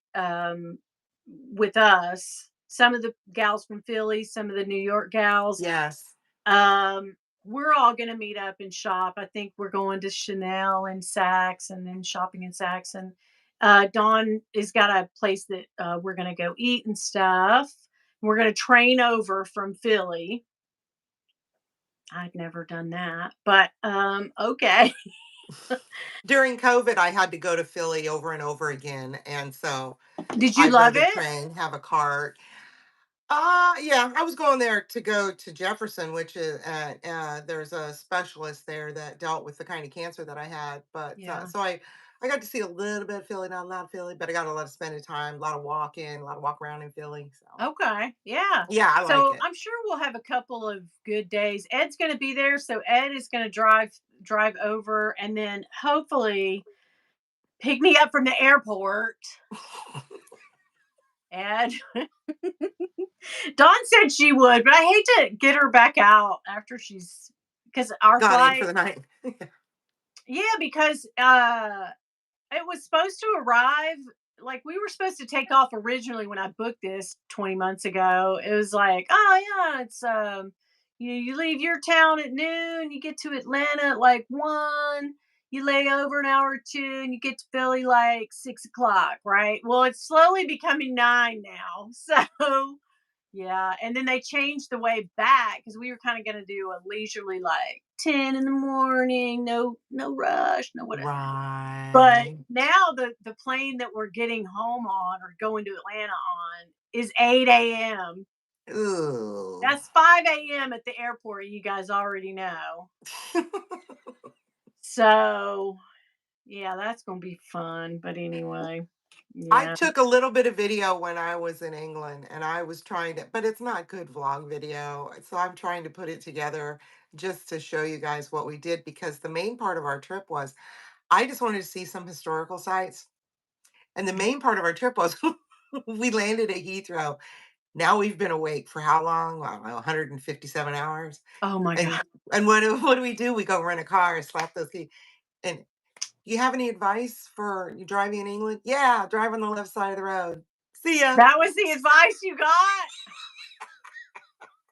With us, some of the gals from Philly, some of the New York gals. Yes. Um, we're all gonna meet up and shop. I think we're going to Chanel and Saks, and then shopping in Saks. And Dawn has got a place that we're gonna go eat and stuff. We're gonna train over from Philly. I've never done that, but okay. During COVID, I had to go to Philly over and over again. And so Did you I'd love rather it? train, have a cart. Yeah, I was going there to go to Jefferson, which is there's a specialist there that dealt with the kind of cancer that I had. But Yeah. so I got to see a little bit of Philly, not a lot of Philly, but I got a lot of spending time, a lot of walking, a lot of walk around in Philly. So Okay. Yeah. yeah, I like So it. I'm sure we'll have a couple of good days. Ed's going to be there, so Ed is going to drive over, and then hopefully pick me up from the airport. Ed. Dawn said she would, but I hate to get her back out after she's, because our Got in for flight. the night. Yeah, because it was supposed to arrive, like, we were supposed to take off originally when I booked this 20 months ago. It was like, "Oh, yeah, it's, you leave your town at noon, you get to Atlanta at, like, 1, you lay over an hour or 2, and you get to Philly, like, 6 o'clock," right? Well, it's slowly becoming 9 now, so yeah, and then they changed the way back because we were kinda gonna do a leisurely, like, 10 in the morning, no rush, no whatever. But Right. now the plane that we're getting home on or going to Atlanta on is 8 a.m. Ooh. That's 5 a.m. at the airport, you guys already know. So, yeah, that's gonna be fun, but anyway, I yeah. took a little bit of video when I was in England and I was trying to, but it's not good vlog video. So I'm trying to put it together just to show you guys what we did because the main part of our trip was I just wanted to see some historical sites. And the main part of our trip was we landed at Heathrow. Now we've been awake for how long? I don't know, 157 hours. Oh my god. And what do we do? We go rent a car, slap those keys. And you have any advice for you driving in England? Yeah, drive on the left side of the road. See ya. That was the advice you got?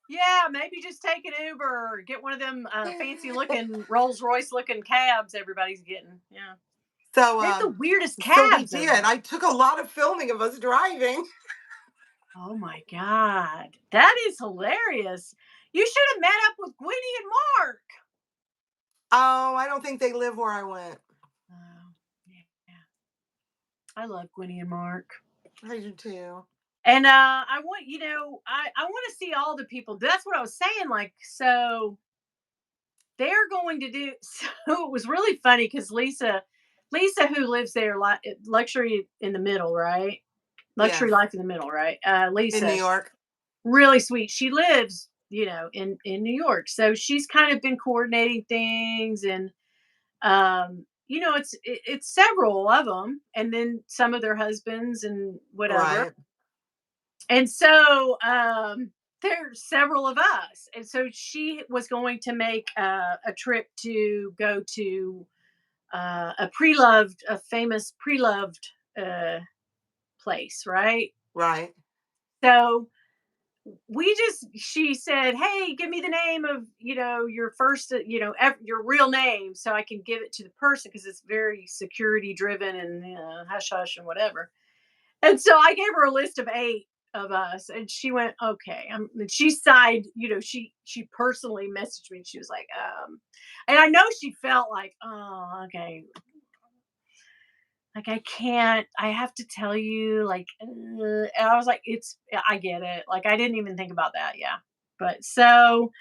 Yeah, maybe just take an Uber or get one of them fancy looking Rolls Royce looking cabs everybody's getting. Yeah. So They have the weirdest so we cabs did. over there. I took a lot of filming of us driving. Oh my god. That is hilarious. You should have met up with Winnie and Mark. Oh, I don't think they live where I went. Oh, yeah. I love Winnie and Mark. I do too. And I want, I want to see all the people. That's what I was saying. Like, so they're going to do so it was really funny because Lisa who lives there, luxury in the middle, right? Luxury Yes. life in the middle, right? In New Lisa, York. really sweet. She lives, in New York. So she's kind of been coordinating things, and it's several of them, and then some of their husbands and whatever. Right. And so there's several of us. And so she was going to make a trip to go to a famous pre-loved place, right? Right. So she said, "Hey, give me the name of, your first, your real name so I can give it to the person because it's very security driven and hush hush and whatever." And so I gave her a list of 8 of us, and she went, "Okay." And she sighed, she personally messaged me. And she was like, and I know she felt like, "Oh, okay, like I can't. I have to tell you, like." And I was like, "It's. I get it. Like I didn't even think about that. Yeah, but so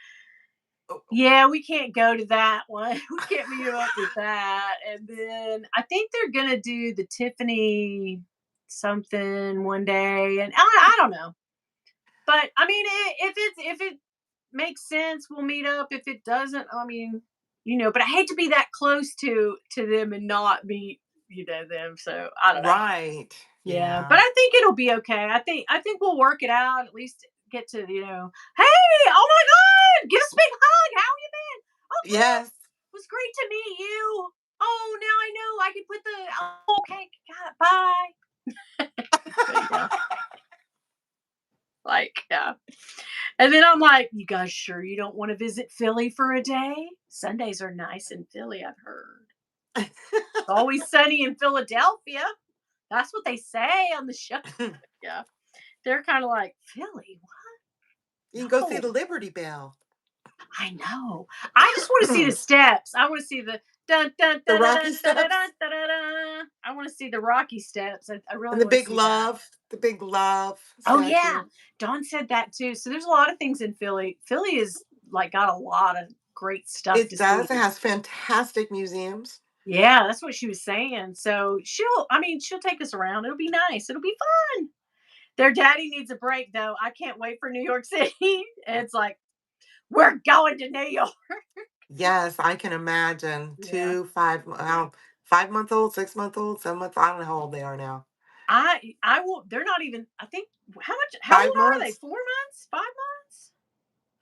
Oh, yeah, we can't go to that one. We can't meet up with that. And then I think they're gonna do the Tiffany something one day, and I don't know. But I mean, if it makes sense, we'll meet up. If it doesn't, I mean, But I hate to be that close to them and not meet, them. So I don't know. right. Yeah, but Yeah. I think it'll be okay. I think we'll work it out. At least get to, hey, oh my God, give us a big hug. How you been? Oh, good. Yes. It was great to meet you. Oh, now I know I can put the. Oh, okay, got it. Bye. But yeah, yeah. And then I'm like, you guys sure you don't want to visit Philly for a day? Sundays are nice in Philly, I've heard. It's always sunny in Philadelphia. That's what they say on the show. You Yeah. They're kind of like, Philly? can go see No, the Liberty Bell. I know. I just want to see the The steps. I want to see the dun dun dun dun Rocky dun dun dun Steps dun dun. Dun. I want to see the Rocky steps. I and really the want to big see that. love, the big love Oh yeah, statue. Dawn said that too. So there's a lot of things in Philly. Philly is like got a lot of great stuff It to see. does. It has fantastic museums. Yeah, that's what she was saying. So she'll take us around. It'll be nice. It'll be fun. Their daddy needs a break though. I can't wait for New York City. It's like we're going to New York. Yes, I can imagine. Yeah. 2, 5, 5-month old, 6-month old, 7 months. I don't know how old they are now. I will. They're not even. I think how old Five are they? months. 4 months? 5 months?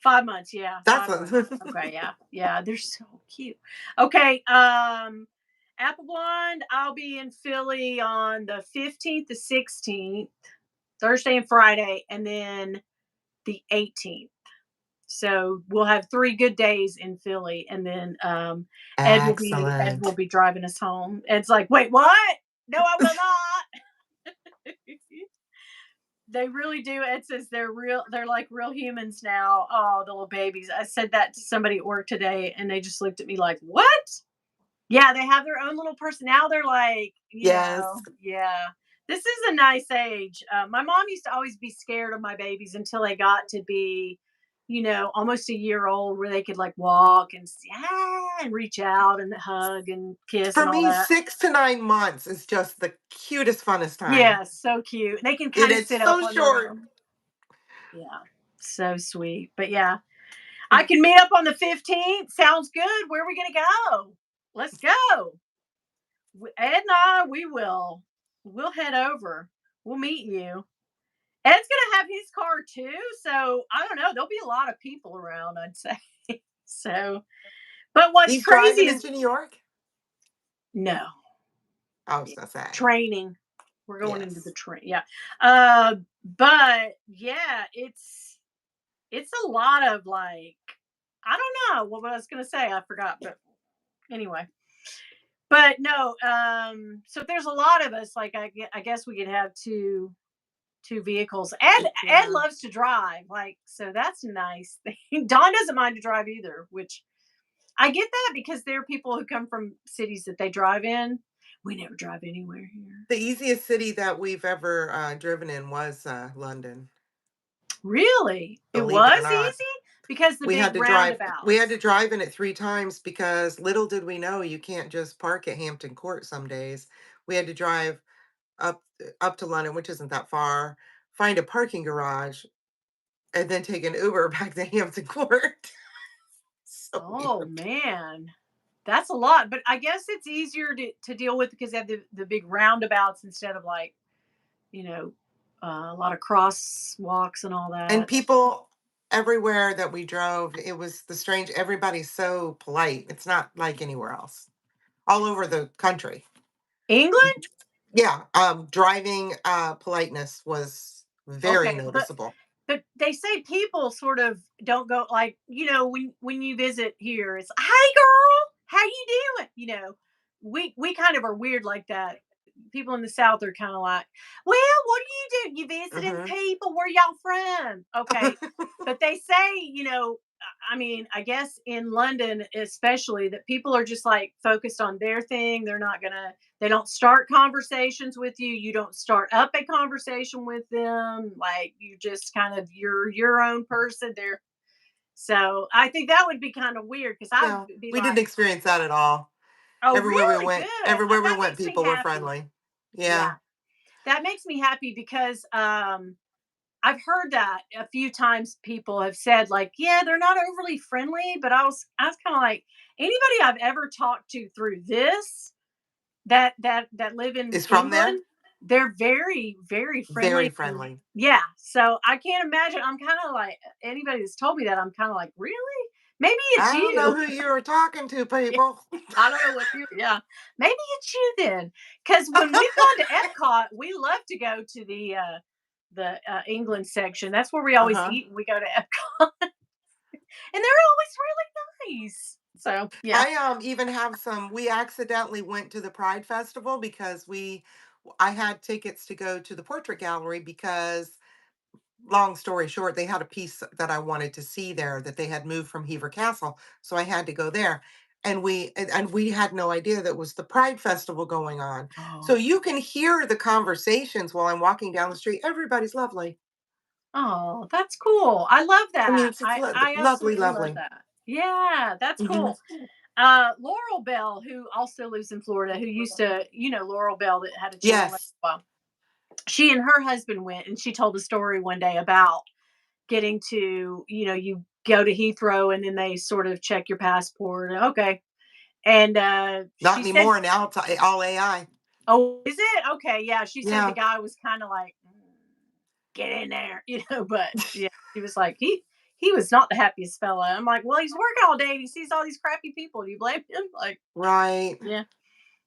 5 months. Yeah, That's 5 months. a Okay. Yeah. Yeah. They're so cute. Okay. Apple Blonde. I'll be in Philly on the 15th, the 16th, Thursday and Friday, and then the 18th. So we'll have 3 good days in Philly, and then Ed will excellent. be driving us home. Ed's like, wait, what? No, I will not. They really do. Ed says they're real. They're like real humans now. Oh, the little babies. I said that to somebody at work today, and they just looked at me like, "What?" Yeah, they have their own little person. Now they're like, Yes. yeah. This is a nice age. My mom used to always be scared of my babies until they got to be, almost a year old, where they could like walk and and reach out and hug and kiss For and all me, that. 6 to 9 months is just the cutest, funnest time. Yeah, so cute. They can It kind of is sit up so on their short. own. Yeah, so sweet. But yeah, I can meet up on the 15th. Sounds good. Where are we gonna go? Let's go. Ed and I, we'll head over. We'll meet you. Ed's gonna have his car too, so I don't know. There'll be a lot of people around, I'd say. So, but what's He's crazy driving is into New York. no I was gonna say training. We're going into the yes. train. Yeah. But yeah, it's a lot of like I don't know what I was gonna say. I forgot, but anyway. But no, so if there's a lot of us, like I guess we could have two vehicles. Ed Yeah. loves to drive, like so that's a nice thing. Don doesn't mind to drive either, which I get that because there are people who come from cities that they drive in. We never drive anywhere here. The easiest city that we've ever driven in was London. Really? It Believe it or was not. easy because the We big had to drive we had roundabouts. to drive in it 3 times because little did we know you can't just park at Hampton Court some days. We had to drive up to London, which isn't that far, find a parking garage, and then take an Uber back to Hampton Court. So Oh weird. man. That's a lot, but I guess it's easier to deal with because they have the big roundabouts instead of like, you know, a lot of crosswalks and all And that. people everywhere that we drove, it was the strange everybody's so polite. It's not like anywhere else. All over the country. England? Yeah, driving politeness was very Okay, but noticeable. But they say people sort of don't go like, when you visit here, it's, "Hey girl, how you doing?" We kind of are weird like that. People in the South are kind of like, "Well, what do you do? You visiting Mhm. people? Where y'all from?" Okay. But they say, I mean, I guess in London especially, that people are just like focused on their thing. They don't start conversations with you. You don't start up a conversation with them. Like, you just kind of, you're your own person there. So I think that would be kind of weird because I Yeah, would be we didn't like, experience that at all. "Oh, really? Good." Everywhere we That went, makes me people were happy. friendly. Yeah, Yeah, that makes me happy because I've heard that a few times. People have said like, "Yeah, they're not overly friendly," but I was kind of like, anybody I've ever talked to through this, that live in is from there. England, they're very, very Very friendly. And friendly. yeah, so I can't imagine. I'm kind of like, anybody that's told me that, I'm kind of like, really? Maybe it's I don't know you. who you were talking to, Yeah, people. I don't know what you. Yeah, maybe it's you then. Because when we've gone to Epcot, we love to go to the England section. That's where we Uh always huh. eat. And we go to Epcot, and they're always really nice. So yeah. I even have some. We accidentally went to the Pride Festival because I had tickets to go to the portrait gallery because, long story short, they had a piece that I wanted to see there that they had moved from Hever Castle, so I had to go there. And we had no idea that was the Pride Festival going on. So Oh, you can hear the conversations while I'm walking down the street. Everybody's lovely. oh, that's cool. I love I mean, that. it's just I lovely, absolutely love lovely. that. Yeah, that's Hmm. cool. Laurel Bell, who also lives in Florida, who used to, Laurel Bell that had a channel there Yes, as well. She and her husband went, and she told a story one day about getting to, you go to Heathrow and then they sort of check your passport. Okay. And not she said, anymore. Now it's all AI. "Oh, is it? Okay." Yeah. She said the Yeah, guy was kind of like, "Get in there," but yeah, she was like, he was not the happiest fella. I'm like, well, he's working all day and he sees all these crappy people. Do you blame him? Like, right. yeah.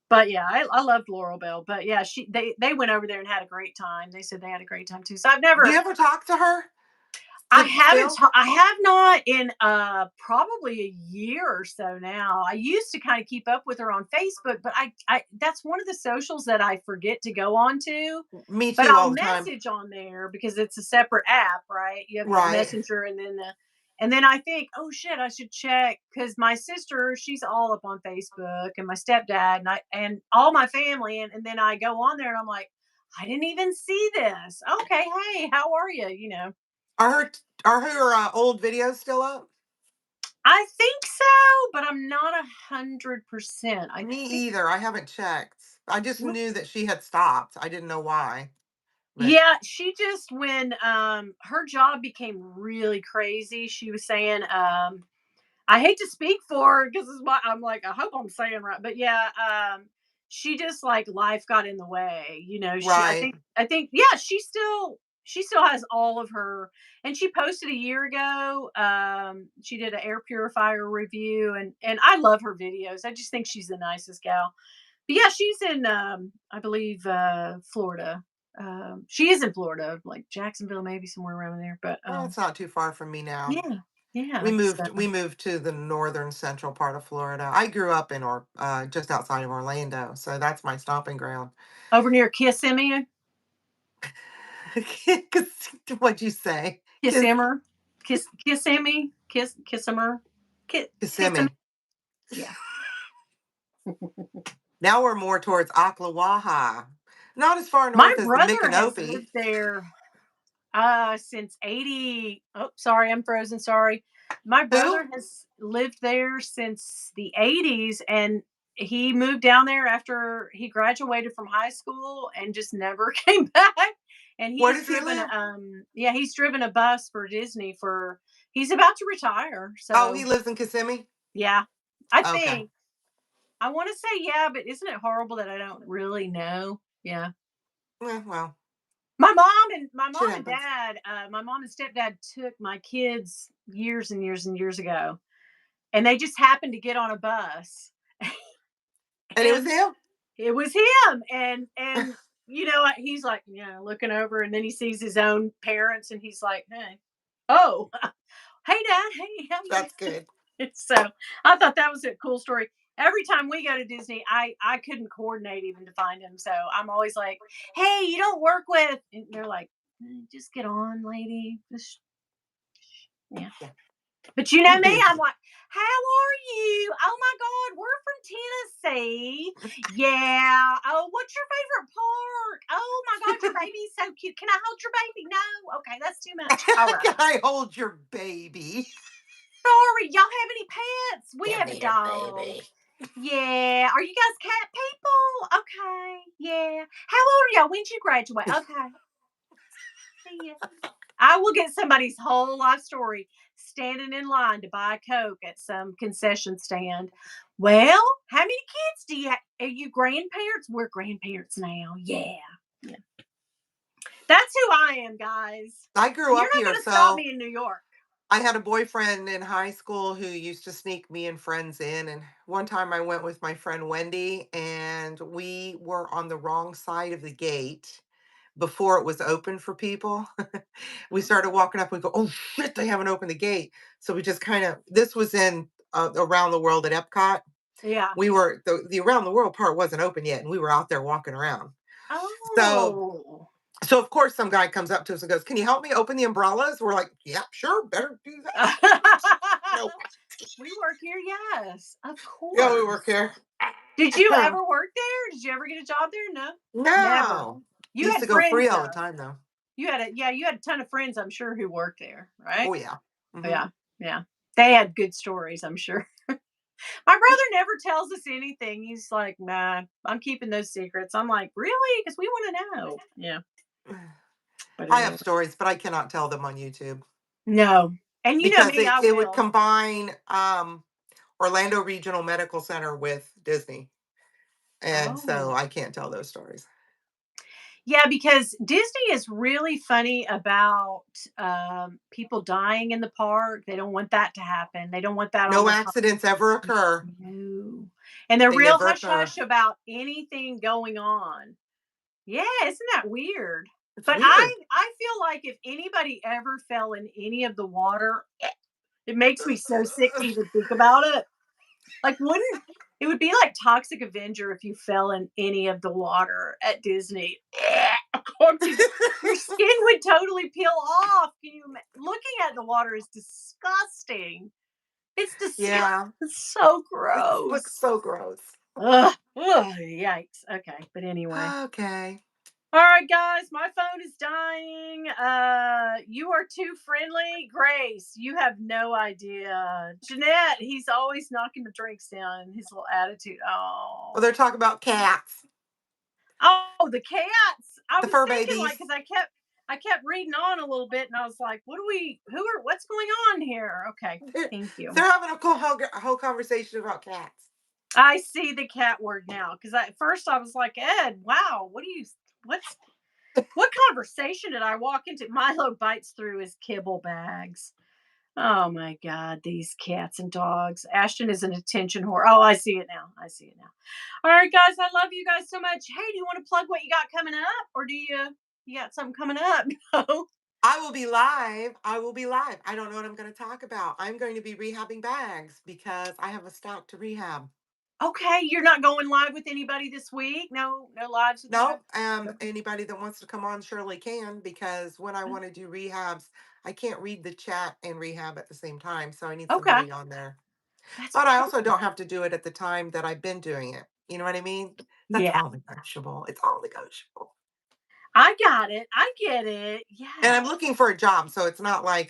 But yeah, I loved Laurel Bell. But yeah, they went over there and had a great time. They said they had a great time too. So I've Do you never. ever talk to her I haven't. still? I have not in probably a year or so now. I used to kind of keep up with her on Facebook, but I that's one of the socials that I forget to go on to. Me But too, I'll all the time. message on there because it's a separate app, right? You have the Right. messenger and then I think, oh shit, I should check because my sister, she's all up on Facebook, and my stepdad and all my family, and then I go on there and I'm like, I didn't even see this. Okay, hey, how are you? Are her old videos still up? I think so, but I'm not 100%. I Me think. either. I haven't checked. I just knew that she had stopped. I didn't know why. But Yeah, she just when her job became really crazy, she was saying, I hate to speak for her because I'm like, I hope I'm saying right. But yeah, she just like life got in the way. She right. I think yeah, she still has all of her, and she posted a year ago. She did an air purifier review, and I love her videos. I just think she's the nicest gal. But yeah, she's in I believe Florida. She is in Florida, like Jacksonville, maybe somewhere around there. But Well, it's not too far from me now. yeah, yeah. So We moved to the northern central part of Florida. I grew up in just outside of Orlando, so that's my stomping ground. over near Kissimmee. What'd you say? Kissimmee, Kissimmee, Kissimmee. Kissimmee. Yeah. Now we're more towards Ocklawaha. Not as far My north as the brother has Micanopy. lived there since 80. Oh, sorry, I'm frozen. Sorry. My Who? brother has lived there since the 80s, and he moved down there after he graduated from high school and just never came back. And Where does he live? he's driven a bus for Disney for he's about to retire. Oh, he So, lives in Kissimmee? yeah. I Okay. think I want to say yeah, but isn't it horrible that I don't really know? Yeah. Well, My shit mom and happens. dad, my mom and stepdad took my kids years and years and years ago, and they just happened to get on a bus, And it was and him? it was him, and he's like, looking over, and then he sees his own parents, and he's like, "Hey, oh, hey, Dad, hey, how you That's good. doing?" So I thought that was a cool story. Every time we go to Disney, I couldn't coordinate even to find him, so I'm always like, "Hey, you don't work with," and they're like, "Just get on, lady." Just, yeah. Yeah. But you know We're me, I'm busy. like, "How are you? Oh my God, we're from Tennessee. Yeah. Oh, what's your favorite park? Oh my God, your baby's so cute. Can I hold your baby? No. Okay, that's too much. All right. Can I hold your baby? Sorry. Y'all have any pets? We Give have a me your dog. baby. Yeah. Are you guys cat people? Okay. Yeah. How old are y'all? When'd you graduate? Okay. See ya. I will get somebody's whole life story standing in line to buy a Coke at some concession stand. Well, how many kids do you have? Are you grandparents? We're grandparents now. Yeah. Yeah. That's who I am, guys. I grew You're up not here, going to stop so me in New York. I had a boyfriend in high school who used to sneak me and friends in. And one time I went with my friend Wendy, and we were on the wrong side of the gate before it was open for people. We started walking up and go, oh shit, they haven't opened the gate. So we just kind of, this was in around the world at Epcot. Yeah. We were, the around the world part wasn't open yet. And we were out there walking around. So Oh. so of course some guy comes up to us and goes, "Can you help me open the umbrellas?" We're like, "Yeah, sure, better do that." No. We work here, yes, of Yeah, we work course. here. Did you ever work there? Did you ever get a job there? No, never. No. You Used to had go free friends all the though. time though. You had a ton of friends, I'm sure, who worked there, right? Oh yeah. Hmm. Yeah, yeah. They had good stories, I'm sure. My brother never tells us anything. He's like, "Nah, I'm keeping those secrets." I'm like, "Really? Because we want to know." Yeah, but I have anyway, stories, but I cannot tell them on YouTube no. And you know because me, it, I it would will. combine Orlando Regional Medical Center with Disney. And so Oh, I can't tell those stories. yeah, because Disney is really funny about people dying in the park. They don't want that to happen. They don't want that on No their accidents ever occur. no. And they're They real never hush occur. hush about anything going on. Yeah, isn't that weird? It's But weird. I feel like if anybody ever fell in any of the water, it makes me so sick to even think about it. Like, wouldn't it would be like Toxic Avenger if you fell in any of the water at Disney? Your skin would totally peel off. Looking at the water is disgusting. It's disgusting. Yeah. It's so It looks gross. so gross. Ugh, ugh, yikes. Okay, but anyway. Okay. All right, guys, my phone is dying. You are too friendly. Grace, you have no idea. Jeanette, he's always knocking the drinks down. His little attitude. Well, Oh, they're talking about cats, oh, the cats. I the was fur thinking like, babies. because I kept reading on a little bit, and I was like, what's going on here? Okay, They're, thank you. they're having a whole conversation about cats. I see the cat word now because at first I was like, Ed, wow, what's what conversation did I walk into? Milo bites through his kibble bags. Oh my God, these cats and dogs. Ashton is an attention whore. Oh, I see it now. I see it now. All right, guys, I love you guys so much. Hey, do you want to plug what you got coming up, or you got something coming up? No. I will be live. I will be live. I don't know what I'm going to talk about. I'm going to be rehabbing bags because I have a stock to rehab. Okay, you're not going live with anybody this week. No, no lives with No, anybody. anybody that wants to come on surely can because when I want to do rehabs, I can't read the chat and rehab at the same time. So I need Okay, somebody on there. that's But I also perfect. don't have to do it at the time that I've been doing it. You know what I mean? That's Yeah, all negotiable. It's all negotiable. I got it. I get it. And Yeah, I'm looking for a job, so it's not like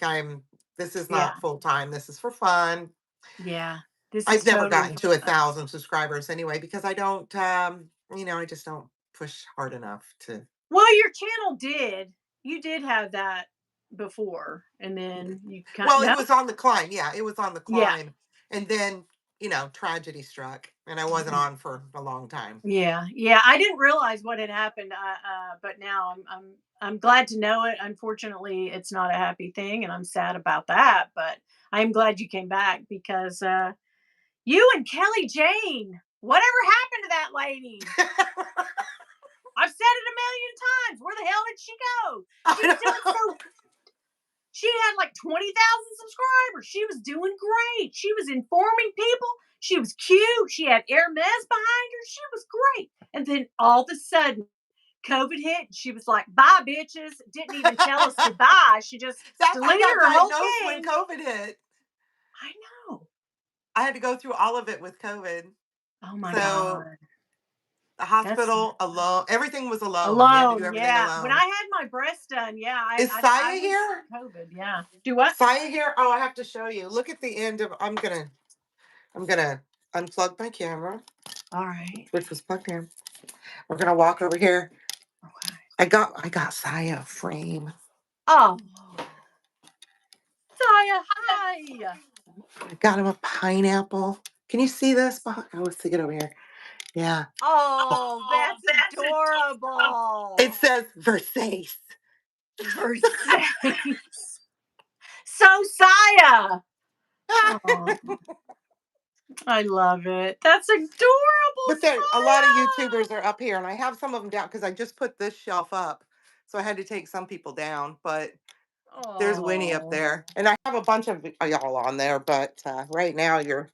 this is yeah, not full time. This is for fun. yeah. This is I've never totally gotten to a fun. thousand subscribers anyway because I don't, I just don't push hard enough to. Well, your channel did. You did have that before, and then you kind Well, it no? was on the climb. Yeah, it was on the Yeah. climb, and then tragedy struck, and I wasn't on for a long time. Yeah, yeah. I didn't realize what had happened, but now I'm glad to know it. Unfortunately, it's not a happy thing, and I'm sad about that. But I'm glad you came back because you and Kelly Jane, whatever happened to that lady? I've said it a million times. Where the hell did she go? I She was doing know. so. She had like 20,000 subscribers. She was doing great. She was informing people. She was cute. She had Hermes behind her. She was great. And then all of a sudden, COVID hit. And she was like, bye, bitches. Didn't even tell us goodbye. She just I deleted got her whole diagnosed when thing. COVID hit. I know. I had to go through all of it with COVID. Oh my So God. the That's hospital alone, everything was alone. You had to do alone. everything Yeah. When I alone. had my breast done, yeah, Is I Saya was here? COVID. Yeah. Do what? Saya here? Oh, I have to show you. Look at the end of I'm gonna unplug my camera, All right. which was plugged in. We're gonna walk over here. Okay. I got Saya a frame. Oh, Saya, hi. I got him a pineapple. Can you see this? Oh, let's stick it over here. Yeah. Oh, that's adorable. It says Versace. Versace. So, Saya. Oh, I love it. That's adorable, But there, a lot of YouTubers are up here, and I have some of them down because I just put this shelf up, so I had to take some people down. But Saya. there's Winnie up Oh, there, and I have a bunch of y'all on there. But right now, you're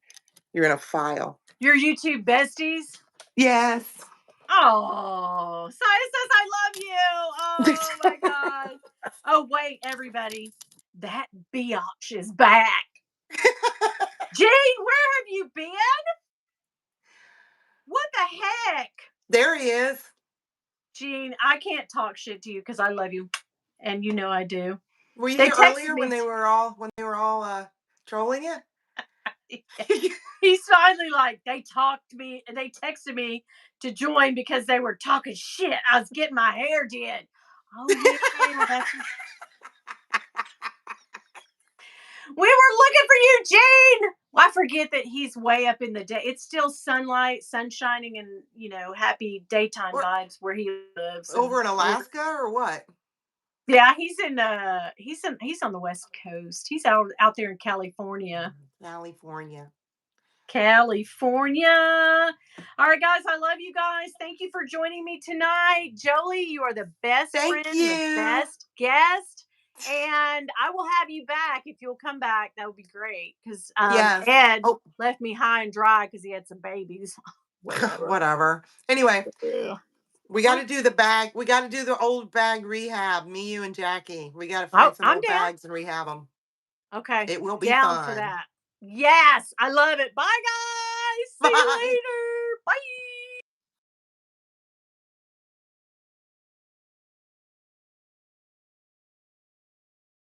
in a file. your YouTube besties. Yes. Oh, Saya says I love you. Oh my God. Oh, wait, everybody. That biatch is back. Jane, where have you been? What the heck? There he is. Gene, I can't talk shit to you because I love you. And you know I do. Were you They here texted earlier me. when they were all trolling you? He's finally like, they texted me to join because they were talking shit. I was getting my hair did. Oh, yeah, that's. We were looking for you, Gene. Well, I forget that he's way up in the day. It's still sunlight, sun shining, and happy daytime Or vibes where he lives. And over in Alaska or what? yeah, he's on the West Coast. He's out there in California. California. California. All right, guys, I love you guys. Thank you for joining me tonight. Jolie, you are the best Thank friend and the you. best guest. And I will have you back if you'll come back. That would be great because Yes. Ed Oh, left me high and dry because he had some babies. Whatever. whatever. Anyway, Yeah. we got to do the bag. We got to do the old bag rehab. Me, you, and Jackie. We got to Oh, find some I'm old down. bags and rehab them. Okay, It will be down for fun. that. Yes, I love it. Bye, guys. See you Bye. later. Bye.